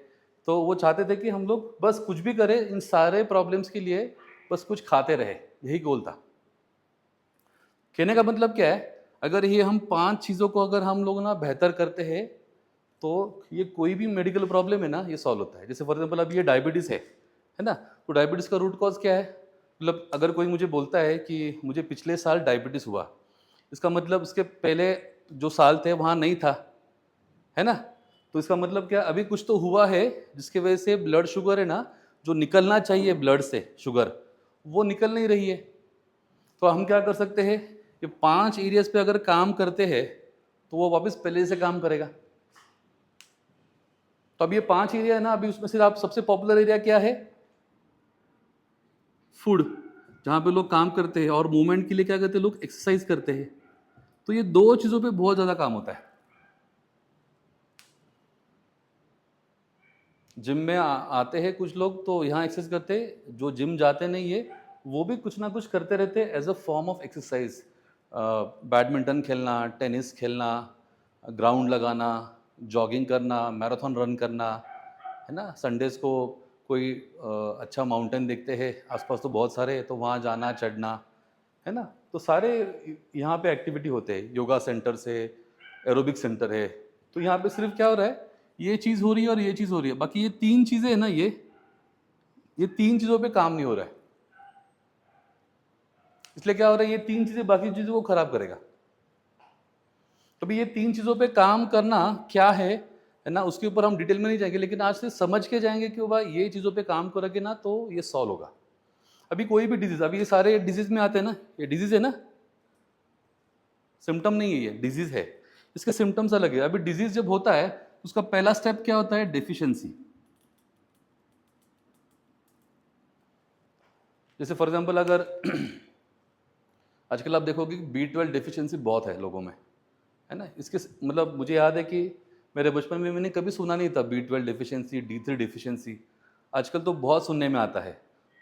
तो वो चाहते थे कि हम लोग बस कुछ भी करें, इन सारे प्रॉब्लम्स के लिए बस कुछ खाते रहे, यही गोल था। कहने का मतलब क्या है, अगर ये हम 5 चीज़ों को अगर हम लोग ना बेहतर करते हैं, तो ये कोई भी मेडिकल प्रॉब्लम है ना, ये सॉल्व होता है। जैसे फॉर एग्जाम्पल अभी ये डायबिटीज़ है ना। तो डायबिटीज़ का रूट कॉज क्या है? मतलब अगर कोई मुझे बोलता है कि मुझे पिछले साल डायबिटीज़ हुआ, इसका मतलब उसके पहले जो साल थे वहाँ नहीं था, है ना। तो इसका मतलब क्या, अभी कुछ तो हुआ है जिसकी वजह से ब्लड शुगर है ना, जो निकलना चाहिए ब्लड से शुगर, वो निकल नहीं रही है। तो हम क्या कर सकते हैं, ये 5 एरियाज पे अगर काम करते हैं तो वो वापस पहले से काम करेगा। तो अब ये 5 एरिया है ना, अभी उसमें से आप सबसे पॉपुलर एरिया क्या है? फूड, जहाँ पे लोग काम करते हैं, और मूवमेंट के लिए क्या करते हैं लोग, एक्सरसाइज करते हैं। तो ये 2 चीज़ों पे बहुत ज़्यादा काम होता है। जिम में आते हैं कुछ लोग तो यहाँ एक्सरसाइज करते हैं, जो जिम जाते नहीं है वो भी कुछ ना कुछ करते रहते हैं as a form of exercise. Badminton खेलना, टेनिस खेलना, ग्राउंड लगाना, जॉगिंग करना, मैराथन रन करना, है ना। संडेज को कोई अच्छा माउंटेन देखते हैं आसपास, तो बहुत सारे हैं, तो वहाँ जाना, चढ़ना, है ना। तो सारे यहाँ पे एक्टिविटी होते हैं, योगा सेंटर से, एरोबिक सेंटर है। तो यहाँ पे सिर्फ क्या हो रहा है, ये चीज़ हो रही है और ये चीज़ हो रही है, बाकी ये 3 चीज़ें है ना, ये 3 चीज़ों पे काम नहीं हो रहा है। इसलिए क्या हो रहा है, ये 3 चीज़ें बाकी चीज़ों को खराब करेगा। तो भी ये 3 चीज़ों पे काम करना क्या है ना, उसके ऊपर हम डिटेल में नहीं जाएंगे, लेकिन आज से समझ के जाएंगे कि भाई ये चीज़ों पे काम करोगे ना तो ये सॉल्व होगा। अभी कोई भी डिजीज, अभी ये सारे डिजीज में आते हैं ना, ये डिजीज है ना, सिम्टम नहीं है, ये डिजीज है, इसके सिम्टम्स अलग है। अभी डिजीज जब होता है उसका पहला स्टेप क्या होता है, डेफिशिएंसी। जैसे फॉर एग्जांपल अगर आजकल आप देखोगे कि B12 डेफिशिएंसी बहुत है लोगों में, है ना। इसके मतलब मुझे याद है कि मेरे बचपन में मैंने कभी सुना नहीं था B12 डेफिशिएंसी, D3 डेफिशिएंसी। आजकल तो बहुत सुनने में आता है।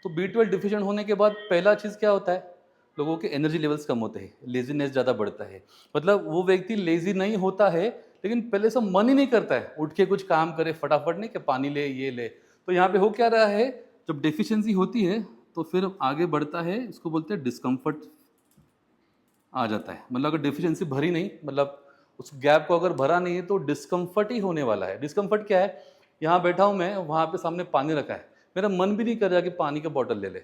तो B12 डिफिशिएंट होने के बाद पहला चीज़ क्या होता है, लोगों के एनर्जी लेवल्स कम होते हैं, लेजीनेस ज़्यादा बढ़ता है। मतलब वो व्यक्ति लेजी नहीं होता है, लेकिन पहले से मन ही नहीं करता है उठ के कुछ काम करे फटाफट, नहीं कि पानी ले ये ले। तो यहाँ पे हो क्या रहा है, जब डेफिशिएंसी होती है तो फिर आगे बढ़ता है, इसको बोलते हैं डिस्कम्फर्ट आ जाता है। मतलब अगर डेफिशिएंसी भरी नहीं, मतलब उस गैप को अगर भरा नहीं है तो डिस्कम्फर्ट ही होने वाला है। डिस्कम्फर्ट क्या है, यहाँ बैठा हूँ मैं, वहाँ पे सामने पानी रखा है, मेरा मन भी नहीं कर रहा कि पानी का बॉटल ले ले,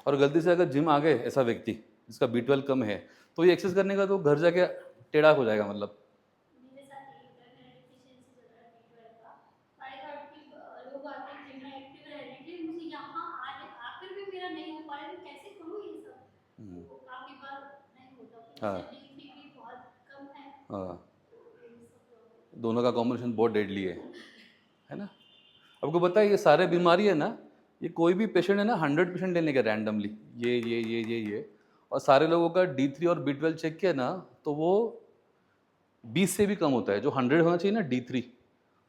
और गलती से अगर जिम आ गए ऐसा व्यक्ति जिसका B12 कम है, तो ये एक्सरसाइज करने का तो घर जाके टेढ़ा हो जाएगा। मतलब मेरे साथ यही होता है, मेरा डिफिशियंसी चल रहा है B12 का। आई थॉट कि लोग आते हैं जिम में एक्टिव रहने के लिए, मुझे यहाँ आने आकर भी मेरा नहीं हो पा रहा है, मैं कैसे करूँ ये सब। तो काफ़ी बार हाँ D3 भी बहुत कम है। हाँ, इन सब लोगों दोनों का कॉम्बिनेशन बहुत डेडली है ना। आपको पता है ये सारे बीमारी है ना, ये कोई भी पेशेंट है ना 100% ले लेगा रैंडमली, ये और सारे लोगों का D3 और B12 चेक किया ना तो वो 20 से भी कम होता है। जो 100 होना चाहिए ना D3,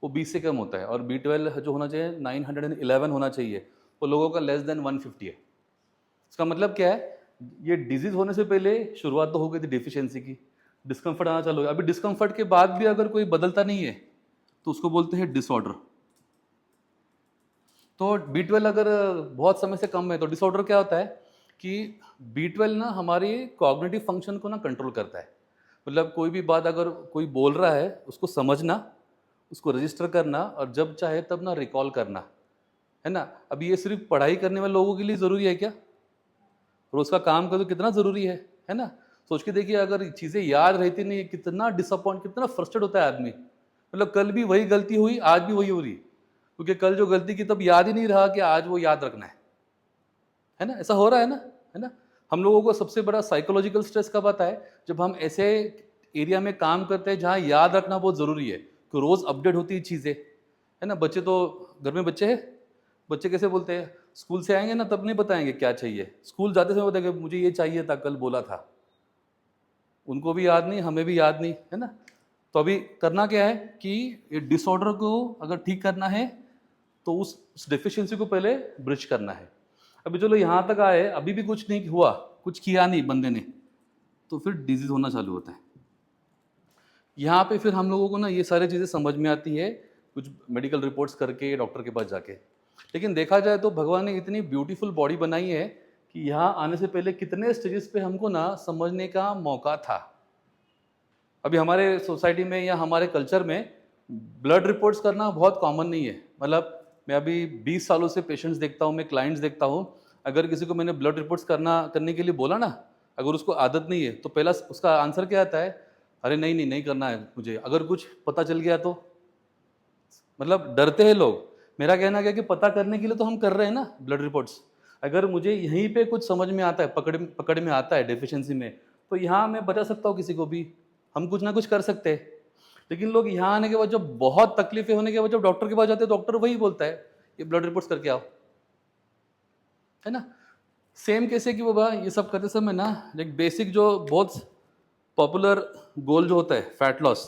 वो 20 से कम होता है, और B12 जो होना चाहिए 911 होना चाहिए, वो लोगों का लेस देन 150 है। इसका मतलब क्या है, ये डिजीज होने से पहले शुरुआत तो हो गई थी डिफिशियंसी की, डिस्कम्फर्ट आना चालू हो गया। अभी डिस्कम्फर्ट के बाद भी अगर कोई बदलता नहीं है तो उसको बोलते हैं डिसऑर्डर। तो B12 अगर बहुत समय से कम है तो डिसऑर्डर क्या होता है कि B12 ना हमारी कॉग्निटिव फंक्शन को ना कंट्रोल करता है। मतलब कोई भी बात अगर कोई बोल रहा है उसको समझना, उसको रजिस्टर करना, और जब चाहे तब ना रिकॉल करना, है ना। अब ये सिर्फ पढ़ाई करने वाले लोगों के लिए ज़रूरी है क्या? रोज़ का काम कर तो कितना ज़रूरी है ना। सोच के देखिए, अगर चीज़ें याद रहती नहीं, कितना डिसअपॉइंट, कितना फ्रस्ट्रेट होता है आदमी। मतलब कल भी वही गलती हुई, आज भी वही हो रही, क्योंकि कल जो गलती की तब याद ही नहीं रहा कि आज वो याद रखना है ना। ऐसा हो रहा है ना। हम लोगों को सबसे बड़ा साइकोलॉजिकल स्ट्रेस कब आता है? जब हम ऐसे एरिया में काम करते हैं जहाँ याद रखना बहुत ज़रूरी है, कि रोज़ अपडेट होती है चीज़ें, है ना। बच्चे तो, घर में बच्चे हैं, बच्चे कैसे बोलते हैं, स्कूल से आएंगे ना तब नहीं बताएंगे क्या चाहिए, स्कूल जाते समय बताएंगे मुझे ये चाहिए था, कल बोला था। उनको भी याद नहीं, हमें भी याद नहीं, है ना। तो अभी करना क्या है कि ये डिसऑर्डर को अगर ठीक करना है तो उस डेफिशिएंसी को पहले ब्रिज करना है। अभी चलो यहाँ तक आए, अभी भी कुछ नहीं हुआ, कुछ किया नहीं बंदे ने, तो फिर डिजीज होना चालू होता है। यहाँ पे फिर हम लोगों को ना ये सारी चीज़ें समझ में आती है कुछ मेडिकल रिपोर्ट्स करके, डॉक्टर के पास जाके। लेकिन देखा जाए तो भगवान ने इतनी ब्यूटीफुल बॉडी बनाई है कि यहाँ आने से पहले कितने स्टेजेस पे हमको ना समझने का मौका था। अभी हमारे सोसाइटी में या हमारे कल्चर में ब्लड रिपोर्ट्स करना बहुत कॉमन नहीं है। मतलब मैं अभी 20 सालों से पेशेंट्स देखता हूँ, मैं क्लाइंट्स देखता हूँ, अगर किसी को मैंने ब्लड रिपोर्ट्स करने के लिए बोला ना, अगर उसको आदत नहीं है तो पहला उसका आंसर क्या आता है, अरे नहीं करना है मुझे, अगर कुछ पता चल गया तो। मतलब डरते हैं लोग। मेरा कहना क्या कि पता करने के लिए तो हम कर रहे हैं ना ब्लड रिपोर्ट्स। अगर मुझे यहीं पे कुछ समझ में आता है, पकड़ में आता है डेफिशिएंसी में, तो यहाँ मैं बता सकता हूँ किसी को भी, हम कुछ ना कुछ कर सकते हैं। लेकिन लोग यहाँ आने के बाद जब बहुत तकलीफें होने के बाद जब डॉक्टर के पास जाते हैं, डॉक्टर वही बोलता है ये ब्लड रिपोर्ट्स करके आओ, है ना। सेम कैसे कि बाबा ये सब करते समय ना एक बेसिक जो बहुत पॉपुलर गोल जो होता है फैट लॉस,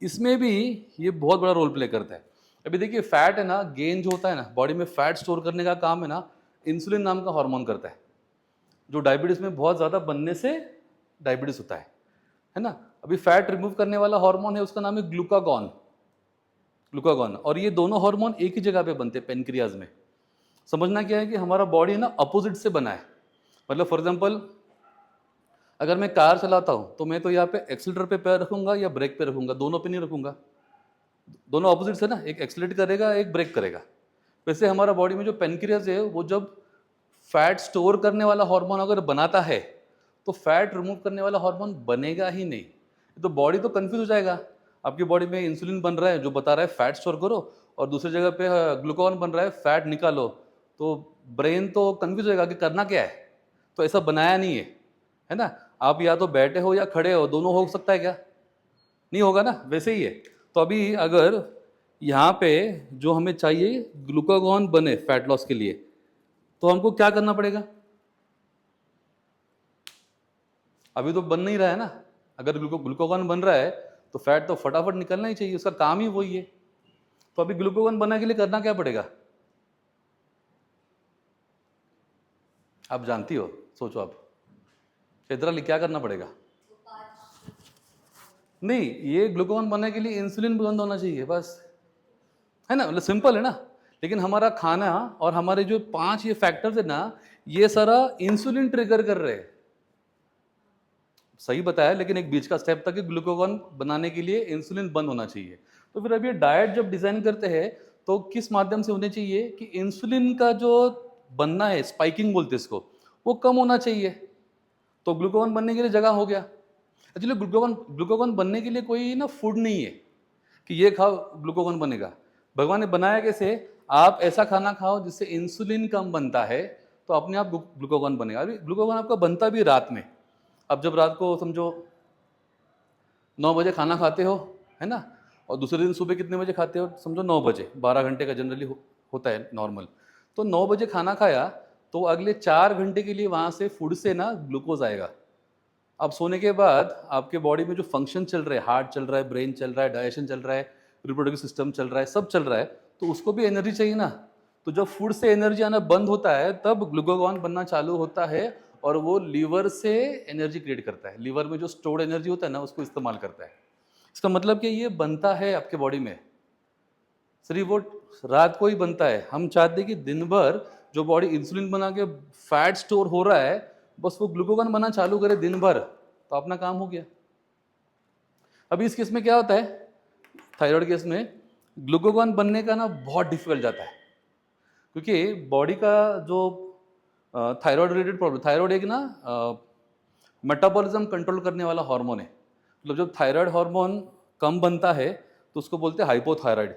इसमें भी ये बहुत बड़ा रोल प्ले करता है। अभी देखिए फैट है ना, गेन जो होता है ना, बॉडी में फैट स्टोर करने का काम है ना, इंसुलिन नाम का हार्मोन करता है, जो डायबिटीज में बहुत ज़्यादा बनने से डायबिटीज होता है ना। अभी फैट रिमूव करने वाला हार्मोन है, उसका नाम है ग्लूकागॉन। और ये दोनों हार्मोन एक ही जगह पे बनते हैं, पेनक्रियाज में। समझना क्या है कि हमारा बॉडी ना अपोजिट से बना है। मतलब फॉर एग्जांपल अगर मैं कार चलाता हूँ तो मैं तो यहाँ पे एक्सीलरेटर पे पैर रखूंगा या ब्रेक पे रखूंगा, दोनों पे नहीं रखूंगा। दोनों ऑपोजिट से ना, एक एक्सीलरेट करेगा एक ब्रेक करेगा। वैसे हमारा बॉडी में जो पेनक्रियाज है वो जब फैट स्टोर करने वाला हार्मोन अगर बनाता है तो फैट रिमूव करने वाला हार्मोन बनेगा ही नहीं। तो बॉडी तो कंफ्यूज हो जाएगा। आपकी बॉडी में इंसुलिन बन रहा है जो बता रहा है फैट स्टोर करो, और दूसरी जगह पे ग्लूकागॉन बन रहा है फैट निकालो, तो ब्रेन तो कंफ्यूज होएगा कि करना क्या है। तो ऐसा बनाया नहीं है ना। आप या तो बैठे हो या खड़े हो, दोनों हो सकता है क्या? नहीं होगा ना, वैसे ही है। तो अभी अगर यहाँ पे जो हमें चाहिए ग्लूकागॉन बने फैट लॉस के लिए, तो हमको क्या करना पड़ेगा? अभी तो बन नहीं रहा है ना। अगर ग्लूकागॉन बन रहा है तो फैट तो फटाफट निकलना ही चाहिए, उसका काम ही वही है। तो अभी ग्लूकागॉन बनने के लिए करना क्या पड़ेगा? आप जानती हो, सोचो आप, चैत्राली क्या करना पड़ेगा? नहीं, ये ग्लूकागॉन बनने के लिए इंसुलिन बंद होना चाहिए बस, है ना। मतलब सिंपल है ना। लेकिन हमारा खाना और हमारे जो 5 ये फैक्टर्स है ना, ये सारा इंसुलिन ट्रिगर कर रहे हैं। सही बताया, लेकिन एक बीच का स्टेप था कि ग्लूकागॉन बनाने के लिए इंसुलिन बंद होना चाहिए। तो फिर अभी डाइट जब डिजाइन करते हैं तो किस माध्यम से होने चाहिए कि इंसुलिन का जो बनना है, स्पाइकिंग बोलते हैं इसको, वो कम होना चाहिए। तो ग्लूकागॉन बनने के लिए जगह हो गया। एक्चुअली ग्लूकागॉन बनने के लिए कोई ना फूड नहीं है कि ये खाओ ग्लूकागॉन बनेगा। भगवान ने बनाया कैसे? आप ऐसा खाना खाओ जिससे इंसुलिन कम बनता है, तो अपने आप ग्लूकागॉन बनेगा। अभी ग्लूकागॉन आपका बनता भी रात में। अब जब रात को समझो 9 बजे खाना खाते हो, है ना, और दूसरे दिन सुबह कितने बजे खाते हो, समझो 9 बजे, 12 घंटे का जनरली होता है नॉर्मल। तो 9 बजे खाना खाया तो अगले 4 घंटे के लिए वहाँ से फूड से ना ग्लूकोज आएगा। अब सोने के बाद आपके बॉडी में जो फंक्शन चल रहे हैं, हार्ट चल रहा है, ब्रेन चल रहा है, डाइजेशन चल रहा है, रिप्रोडक्टिव सिस्टम चल रहा है, सब चल रहा है, तो उसको भी एनर्जी चाहिए ना। तो जब फूड से एनर्जी आना बंद होता है तब ग्लूकागॉन बनना चालू होता है और वो लीवर से एनर्जी क्रिएट करता है। लीवर में जो स्टोर्ड एनर्जी होता है ना उसको इस्तेमाल करता है। इसका मतलब कि ये बनता है आपके बॉडी में, सिर्फ वो रात को ही बनता है। हम चाहते हैं कि दिन भर जो बॉडी इंसुलिन बना के फैट स्टोर हो रहा है, बस वो ग्लूकागॉन बनना चालू करे दिन भर, तो अपना काम हो गया। अभी इस केस में क्या होता है, थायराइड केस में ग्लूकागॉन बनने का ना बहुत डिफिकल्ट जाता है, क्योंकि बॉडी का जो थायराइड रिलेटेड प्रॉब्लम, थायराइड एक ना मेटाबॉलिज्म कंट्रोल करने वाला हार्मोन है। मतलब जब थायराइड हार्मोन कम बनता है तो उसको बोलते हैं हाइपोथायराइड।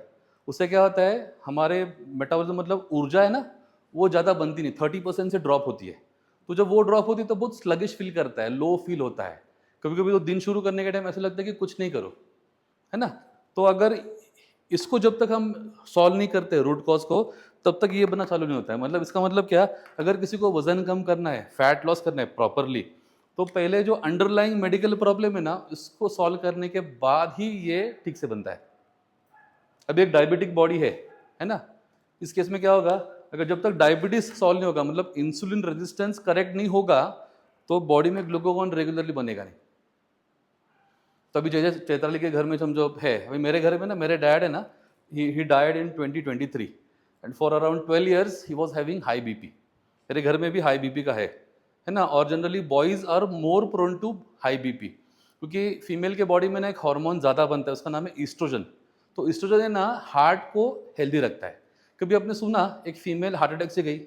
उससे क्या होता है, हमारे मेटाबॉलिज्म मतलब ऊर्जा है ना वो ज़्यादा बनती नहीं, 30% से ड्रॉप होती है। तो जब वो ड्रॉप होती है तो बहुत स्लगिश फील करता है, लो फील होता है। कभी कभी तो दिन शुरू करने के टाइम ऐसा लगता है कि कुछ नहीं करो, है ना। तो अगर इसको जब तक हम सॉल्व नहीं करते रूट कॉज को, तब तक ये बनना चालू नहीं होता है। मतलब इसका मतलब क्या, अगर किसी को वजन कम करना है, फैट लॉस करना है प्रॉपरली, तो पहले जो अंडरलाइंग मेडिकल प्रॉब्लम है ना इसको सॉल्व करने के बाद ही ये ठीक से बनता है। अभी एक डायबिटिक बॉडी है ना, इस केस में क्या होगा, अगर जब तक डायबिटीज सॉल्व नहीं होगा, मतलब इंसुलिन रेजिस्टेंस करेक्ट नहीं होगा, तो बॉडी में ग्लूकागॉन रेगुलरली बनेगा नहीं। तो अभी जैसे चैत्राली के घर में समझो है, अभी मेरे घर में ना मेरे डैड है ना, he died in 2023 and for around 12 years he was having high BP. मेरे घर में भी हाई बीपी का है ना। और generally boys are more prone to high BP, क्योंकि फीमेल के बॉडी में ना एक हार्मोन ज़्यादा बनता है, उसका नाम है ईस्ट्रोजन। तो ईस्ट्रोजन है ना हार्ट को हेल्दी रखता है। कभी आपने सुना एक फीमेल हार्ट अटैक से गई?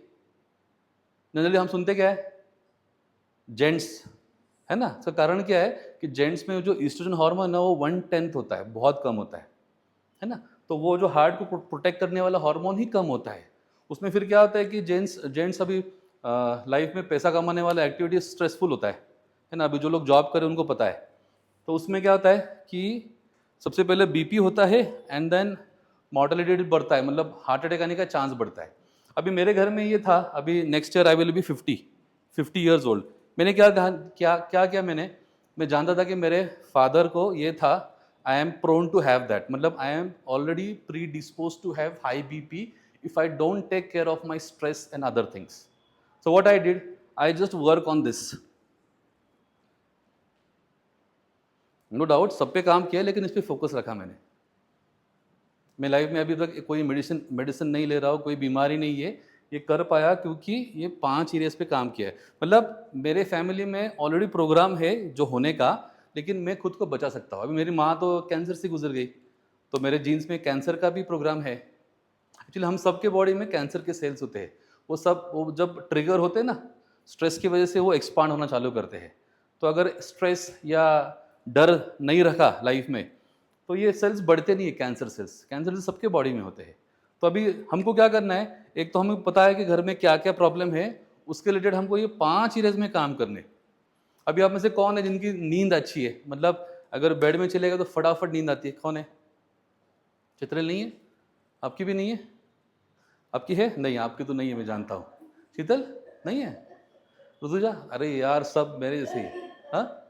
जनरली हम सुनते क्या है, जेंट्स, है ना। इसका कारण क्या है कि जेंट्स में जो ईस्ट्रोजन हार्मोन है वो 1/10 होता है, बहुत कम होता है ना। तो वो जो हार्ट को प्रोटेक्ट करने वाला हार्मोन ही कम होता है उसमें। फिर क्या होता है कि जेंट्स अभी लाइफ में पैसा कमाने वाला एक्टिविटी स्ट्रेसफुल होता है ना। अभी जो लोग जॉब करें उनको पता है। तो उसमें क्या होता है कि सबसे पहले बीपी होता है एंड देन मॉर्टेलिटी रेट बढ़ता है, मतलब हार्ट अटैक आने का चांस बढ़ता है। अभी मेरे घर में ये था, अभी next year I will be 50 years old. मैंने क्या मैं जानता था कि मेरे फादर को ये था, I am prone to have that, मतलब I am already predisposed to have high BP if I don't take care of my stress and other things. So what I did, I just work on this. No doubt सब पे काम किया, लेकिन इस पर फोकस रखा मैंने। मैं लाइफ में अभी तक कोई मेडिसिन नहीं ले रहा हूँ, कोई बीमारी नहीं है। ये कर पाया क्योंकि ये 5 एरियाज पे काम किया है। मतलब मेरे फैमिली में ऑलरेडी प्रोग्राम है जो होने का, लेकिन मैं खुद को बचा सकता हूँ। अभी मेरी माँ तो कैंसर से गुजर गई, तो मेरे जीन्स में कैंसर का भी प्रोग्राम है। एक्चुअली हम सबके बॉडी में कैंसर के सेल्स होते हैं, वो जब ट्रिगर होते हैं ना स्ट्रेस की वजह से, वो एक्सपांड होना चालू करते हैं। तो अगर स्ट्रेस या डर नहीं रखा लाइफ में तो ये सेल्स बढ़ते नहीं है। कैंसर सेल्स सबके बॉडी में होते हैं। तो अभी हमको क्या करना है, एक तो हमें पता है कि घर में क्या क्या प्रॉब्लम है, उसके रिलेटेड हमको ये 5 एरियाज में काम करने। अभी आप में से कौन है जिनकी नींद अच्छी है, मतलब अगर बेड में चलेगा तो फटाफट नींद आती है? कौन है? चित्रल नहीं है? आपकी भी नहीं है? आपकी है? नहीं, आपकी तो नहीं है, मैं जानता हूँ। शीतल नहीं है? ऋतुजा? अरे यार सब मेरे जैसे ही। हाँ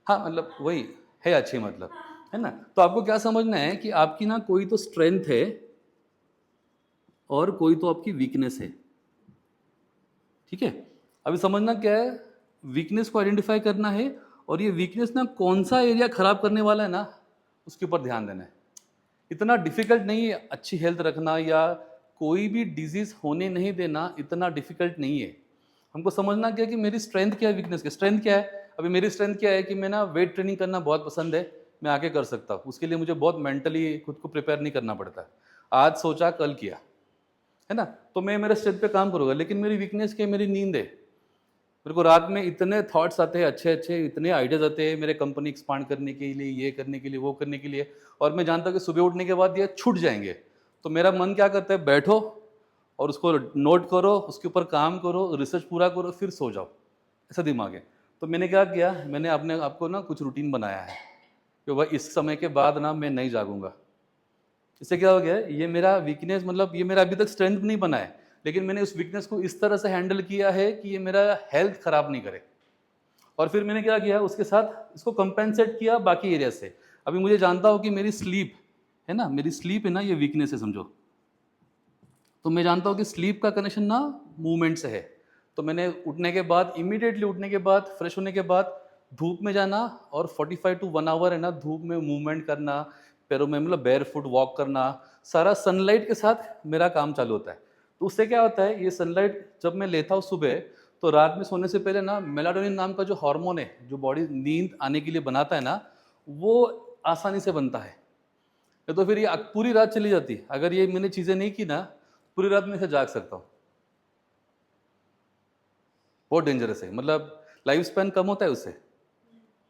हाँ, मतलब वही है अच्छी, मतलब है ना। तो आपको क्या समझना है कि आपकी ना कोई तो स्ट्रेंथ है और कोई तो आपकी वीकनेस है, ठीक है। अभी समझना क्या है, वीकनेस को आइडेंटिफाई करना है, और ये वीकनेस ना कौन सा एरिया खराब करने वाला है ना उसके ऊपर ध्यान देना है। इतना डिफिकल्ट नहीं है अच्छी हेल्थ रखना या कोई भी डिजीज होने नहीं देना, इतना डिफिकल्ट नहीं है। हमको समझना क्या है कि मेरी स्ट्रेंथ क्या है, वीकनेस क्या। स्ट्रेंथ क्या है, अभी मेरी स्ट्रेंथ क्या है कि मैं ना वेट ट्रेनिंग करना बहुत पसंद है, मैं आगे कर सकता हूँ। उसके लिए मुझे बहुत मेंटली खुद को प्रिपेयर नहीं करना पड़ता। आज सोचा कल किया, है ना। तो मैं मेरे स्ट्रेंथ पे काम करूँगा। लेकिन मेरी वीकनेस क्या है, मेरी नींद है। मेरे को रात में इतने थॉट्स आते हैं अच्छे अच्छे, इतने आइडियाज आते हैं मेरे कंपनी एक्सपांड करने के लिए, ये करने के लिए, वो करने के लिए, और मैं जानता हूँ कि सुबह उठने के बाद ये छूट जाएंगे। तो मेरा मन क्या करता है, बैठो और उसको नोट करो, उसके ऊपर काम करो, रिसर्च पूरा करो, फिर सो जाओ। ऐसा दिमाग है। तो मैंने क्या किया, मैंने अपने आपको ना कुछ रूटीन बनाया है कि भाई इस समय के बाद ना मैं नहीं जागूंगा। इससे क्या हो गया, ये मेरा वीकनेस, मतलब ये मेरा अभी तक स्ट्रेंथ नहीं बना है, लेकिन मैंने उस वीकनेस को इस तरह से हैंडल किया है कि ये मेरा हेल्थ खराब नहीं करे। और फिर मैंने क्या किया, उसके साथ इसको कंपेंसेट किया बाकी एरिया से। अभी मुझे जानता हूँ कि मेरी स्लीप है ना, मेरी स्लीप है ना, ये वीकनेस है समझो। तो मैं जानता हूँ कि स्लीप का कनेक्शन ना मूवमेंट से है। तो मैंने उठने के बाद, इमीडिएटली उठने के बाद, फ्रेश होने के बाद धूप में जाना और 45 to 1 आवर है ना धूप में मूवमेंट करना, पैरों में मतलब बेयर फुट वॉक करना, सारा सनलाइट के साथ मेरा काम चालू होता है। तो उससे क्या होता है, ये सनलाइट जब मैं लेता हूँ सुबह, तो रात में सोने से पहले ना मेलाटोनिन नाम का जो हार्मोन है, जो बॉडी नींद आने के लिए बनाता है ना, वो आसानी से बनता है। तो फिर ये पूरी रात चली जाती। अगर ये मैंने चीज़ें नहीं की ना, पूरी रात में से जाग सकता हूँ। बहुत डेंजरस है, मतलब लाइफ स्पैन कम होता है उससे।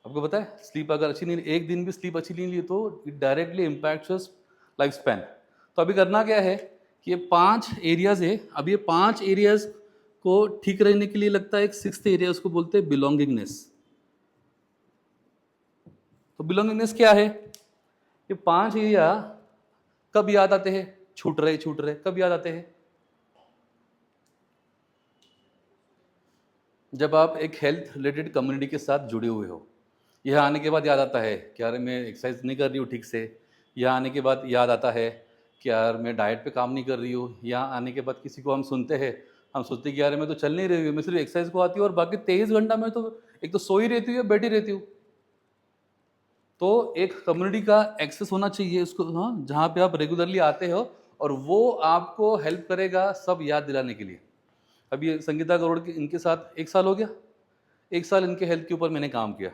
आपको पता है, स्लीप अगर अच्छी नहीं, एक दिन भी स्लीप अच्छी नहीं ली तो it directly impacts life span. तो अभी करना क्या है कि ये 5 एरियाज है। अब ये 5 एरियाज को ठीक रहने के लिए लगता है एक 6th एरिया, उसको बोलते हैं बिलोंगिंगनेस। तो बिलोंगिंगनेस क्या है, ये 5 एरिया कब याद आते हैं, छूट रहे कब याद आते हैं, जब आप एक हेल्थ रिलेटेड कम्युनिटी के साथ जुड़े हुए हो। यहाँ आने के बाद याद आता है कि यार मैं एक्सरसाइज नहीं कर रही हूँ ठीक से। यहाँ आने के बाद याद आता है कि यार मैं डाइट पे काम नहीं कर रही हूँ। यहाँ आने के बाद किसी को हम सुनते हैं, हम सोचते हैं कि यार मैं तो चल नहीं रही हूँ, मैं सिर्फ एक्सरसाइज को आती हूँ और बाकी 23 घंटा में तो एक तो सोई रहती हूँ या बैठी रहती हूँ। तो एक कम्युनिटी का एक्सेस होना चाहिए उसको, हाँ, जहाँ पे आप रेगुलरली आते हो और वो आपको हेल्प करेगा सब याद दिलाने के लिए। अब ये संगीता गौड़ के, इनके साथ 1 साल हो गया, 1 साल इनके हेल्थ के ऊपर मैंने काम किया।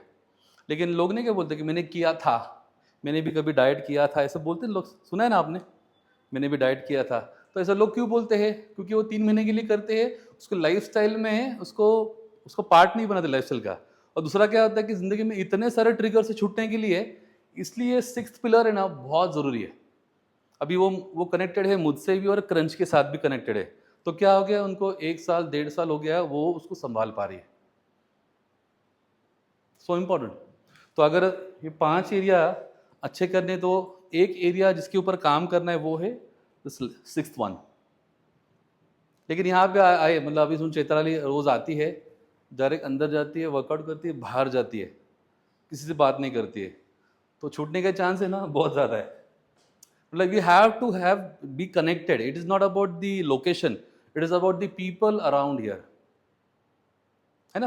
लेकिन लोग नहीं क्या बोलते कि मैंने किया था, मैंने भी कभी डाइट किया था, ऐसे बोलते हैं लोग, सुना है ना आपने, मैंने भी डाइट किया था। तो ऐसा लोग क्यों बोलते हैं, क्योंकि वो 3 महीने के लिए करते हैं, उसको लाइफस्टाइल में उसको उसको पार्ट नहीं बनाते लाइफस्टाइल का। और दूसरा क्या होता है कि ज़िंदगी में इतने सारे ट्रिगर से छूटने के लिए, इसलिए 6th पिलर है ना बहुत ज़रूरी है। अभी वो कनेक्टेड है मुझसे भी और क्रंच के साथ भी कनेक्टेड है। तो क्या हो गया, उनको 1 साल 1.5 साल हो गया, वो उसको संभाल पा रही है। So important. तो अगर ये 5 एरिया अच्छे करने, तो एक एरिया जिसके ऊपर काम करना है वो है 6th वन। लेकिन यहाँ पे आए, मतलब अभी सुन, चैत्राली रोज आती है, डायरेक्ट अंदर जाती है, वर्कआउट करती है, बाहर जाती है, किसी से बात नहीं करती है, तो छूटने का चांस है ना बहुत ज़्यादा है। मतलब we have to have be connected. It is not about the location, it is about the people around here, है ना।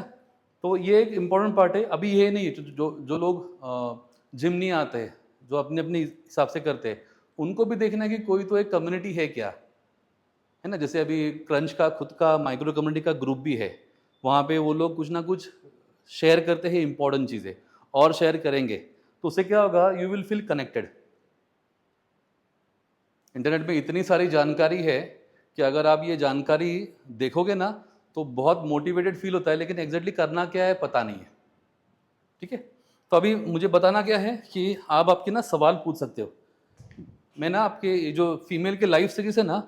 तो ये एक इम्पॉर्टेंट पार्ट है। अभी ये नहीं है, जो लोग जिम नहीं आते हैं, जो अपने अपने हिसाब से करते हैं, उनको भी देखना है कि कोई तो एक कम्युनिटी है क्या, है ना। जैसे अभी क्रंच का खुद का माइक्रो कम्युनिटी का ग्रुप भी है, वहाँ पे वो लोग कुछ ना कुछ शेयर करते हैं इंपॉर्टेंट चीज़ें, और शेयर करेंगे, तो उससे क्या होगा, you will feel connected. Internet में इतनी सारी जानकारी है कि अगर आप ये जानकारी देखोगे ना तो बहुत मोटिवेटेड फील होता है, लेकिन एग्जैक्टली करना क्या है पता नहीं है। ठीक है, तो अभी मुझे बताना क्या है कि आप आपके ना सवाल पूछ सकते हो। मैं ना आपके जो फीमेल के लाइफ सीरीज है ना,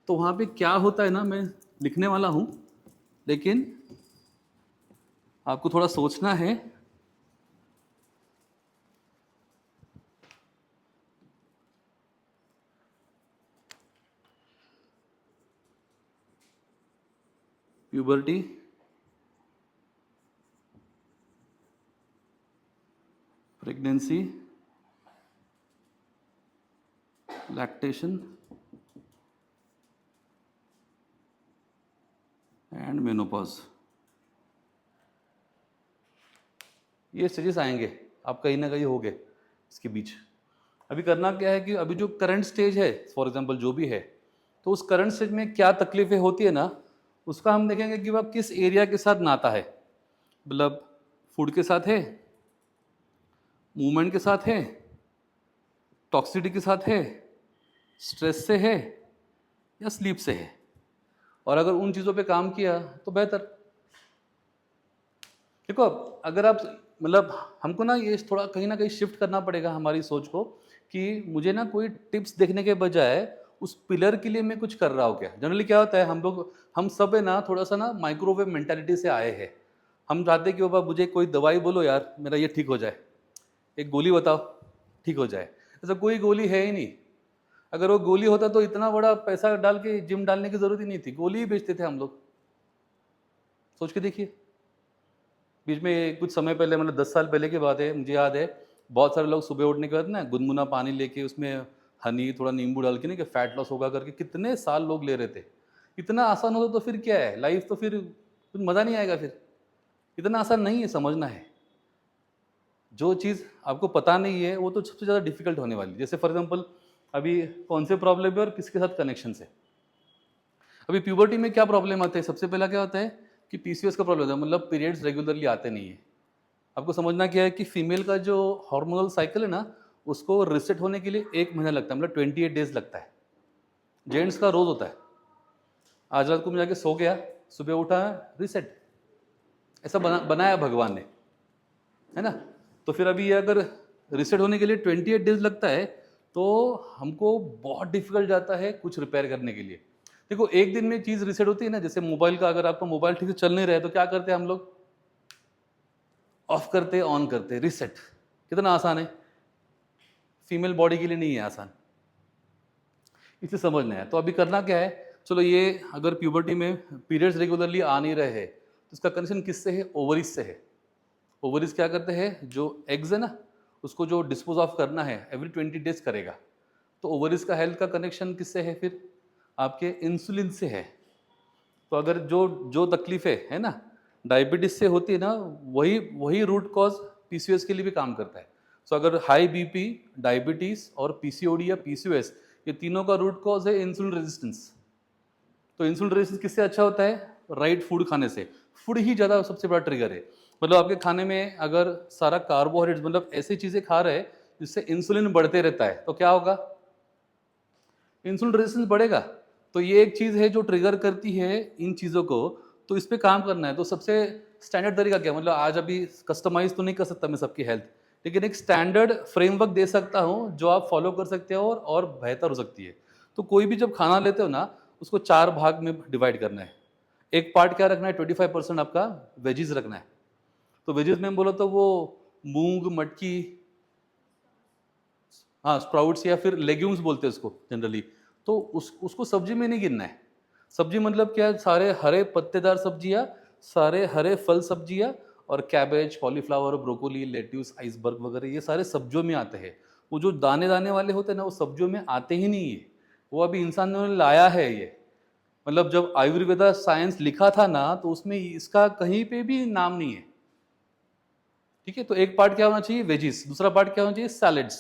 तो वहाँ पे क्या होता है ना, मैं लिखने वाला हूँ, लेकिन आपको थोड़ा सोचना है। Puberty, pregnancy, lactation and menopause, ये स्टेजेस आएंगे, आप कहीं ना कहीं होगे इसके बीच। अभी करना क्या है कि अभी जो करंट स्टेज है, फॉर एग्जांपल जो भी है, तो उस करंट स्टेज में क्या तकलीफें होती है ना, उसका हम देखेंगे कि वह किस एरिया के साथ नाता है। मतलब फूड के साथ है, मूवमेंट के साथ है, टॉक्सिसिटी के साथ है, स्ट्रेस से है, या स्लीप से है। और अगर उन चीज़ों पे काम किया तो बेहतर। देखो, अगर आप, मतलब हमको ना ये थोड़ा कहीं ना कहीं शिफ्ट करना पड़ेगा हमारी सोच को, कि मुझे ना कोई टिप्स देखने के बजाय उस पिलर के लिए मैं कुछ कर रहा हूँ क्या। जनरली क्या होता है, हम सब है ना थोड़ा सा ना माइक्रोवेव मेंटालिटी से आए हैं। हम चाहते हैं कि बाबा मुझे कोई दवाई बोलो यार, मेरा ये ठीक हो जाए, एक गोली बताओ ठीक हो जाए। ऐसा कोई गोली है ही नहीं। अगर वो गोली होता तो इतना बड़ा पैसा डाल के जिम डालने की जरूरत ही नहीं थी, गोली ही बेचते थे हम लोग। सोच के देखिए। बीच में कुछ समय पहले, मतलब 10 साल पहले की बात है, मुझे याद है, बहुत सारे लोग सुबह उठने के बाद ना गुनगुना पानी लेके उसमें हनी थोड़ा नींबू डाल के ना कि फैट लॉस होगा करके कितने साल लोग ले रहे थे। इतना आसान होता तो फिर क्या है लाइफ, तो फिर मज़ा नहीं आएगा। फिर इतना आसान नहीं है, समझना है। जो चीज़ आपको पता नहीं है वो तो सबसे ज़्यादा डिफिकल्ट होने वाली है। जैसे फॉर एग्जांपल अभी कौन से प्रॉब्लम है और किसके साथ कनेक्शन है। अभी प्यूबर्टी में क्या प्रॉब्लम आते हैं, सबसे पहला क्या होता है कि पीसीओएस का प्रॉब्लम होता है, मतलब पीरियड्स रेगुलरली आते नहीं है। आपको समझना क्या है कि फीमेल का जो हार्मोनल साइकिल है ना, उसको रिसेट होने के लिए 1 महीना लगता है, मतलब 28 डेज लगता है। जेंट्स का रोज होता है। आज रात को मैं जाके सो गया, सुबह उठा, रिसेट। ऐसा बनाया भगवान ने, है ना। तो फिर अभी ये अगर रिसेट होने के लिए 28 डेज लगता है तो हमको बहुत डिफिकल्ट जाता है कुछ रिपेयर करने के लिए। देखो एक दिन में चीज़ रिसेट होती है ना, जैसे मोबाइल का, अगर आपका मोबाइल ठीक से चल नहीं रहा है तो क्या करते हैं हम लोग, ऑफ करते ऑन करते, रिसेट। कितना आसान है, फीमेल बॉडी के लिए नहीं है आसान, इसे समझना है। तो अभी करना क्या है, चलो ये अगर प्यूबर्टी में पीरियड्स रेगुलरली आ नहीं रहे हैं तो इसका कनेक्शन किससे है, ओवरीज से है। ओवरीज क्या करते हैं, जो एग्स है ना उसको जो डिस्पोज ऑफ करना है एवरी 20 डेज करेगा। तो ओवरीज का हेल्थ का कनेक्शन किससे है, फिर आपके इंसुलिन से है। तो अगर जो जो तकलीफें है ना डायबिटीज से होती है ना, वही वही रूट कॉज पीसीओएस के लिए भी काम करता है। सो अगर हाई बीपी, डायबिटीज और पीसीओडी या पीसीओएस, ये तीनों का रूट कॉज है इंसुलिन रेजिस्टेंस। तो इंसुलिन रेजिस्टेंस किससे अच्छा होता है, राइट फूड खाने से। फूड ही ज़्यादा सबसे बड़ा ट्रिगर है। मतलब आपके खाने में अगर सारा कार्बोहाइड्रेट्स, मतलब ऐसी चीज़ें खा रहे हैं जिससे इंसुलिन बढ़ते रहता है, तो क्या होगा, इंसुलिन रेजिस्टेंस बढ़ेगा। तो ये एक चीज़ है जो ट्रिगर करती है इन चीज़ों को। तो इस पे काम करना है। तो सबसे स्टैंडर्ड तरीका क्या, मतलब आज अभी कस्टमाइज तो नहीं कर सकता मैं सबकी हेल्थ, लेकिन एक स्टैंडर्ड फ्रेमवर्क दे सकता हूँ जो आप फॉलो कर सकते हो और बेहतर हो सकती है। तो कोई भी जब खाना लेते हो ना, उसको 4 भाग में डिवाइड करना है। एक पार्ट क्या रखना है, 25% आपका वेजीज रखना है। तो वेजीज में बोलो तो वो मूंग, मटकी, हाँ स्प्राउट्स या फिर लेग्यूम्स बोलते हैं उसको जनरली। तो उसको सब्जी में नहीं गिनना है। सब्जी मतलब क्या है, सारे हरे पत्तेदार सब्जियाँ, सारे हरे फल सब्जियाँ, और cabbage, cauliflower, broccoli, lettuce, iceberg वगैरह ये सारे सब्जियों में आते हैं। वो जो दाने दाने वाले होते हैं ना, वो सब्जियों में आते ही नहीं है। वो अभी इंसानों ने लाया है ये। मतलब जब आयुर्वेदा साइंस लिखा था ना, तो उसमें इसका कहीं पे भी नाम नहीं है। ठीक है। तो एक पार्ट क्या होना चाहिए, वेजिस। दूसरा पार्ट क्या होना चाहिए, सैलेड्स।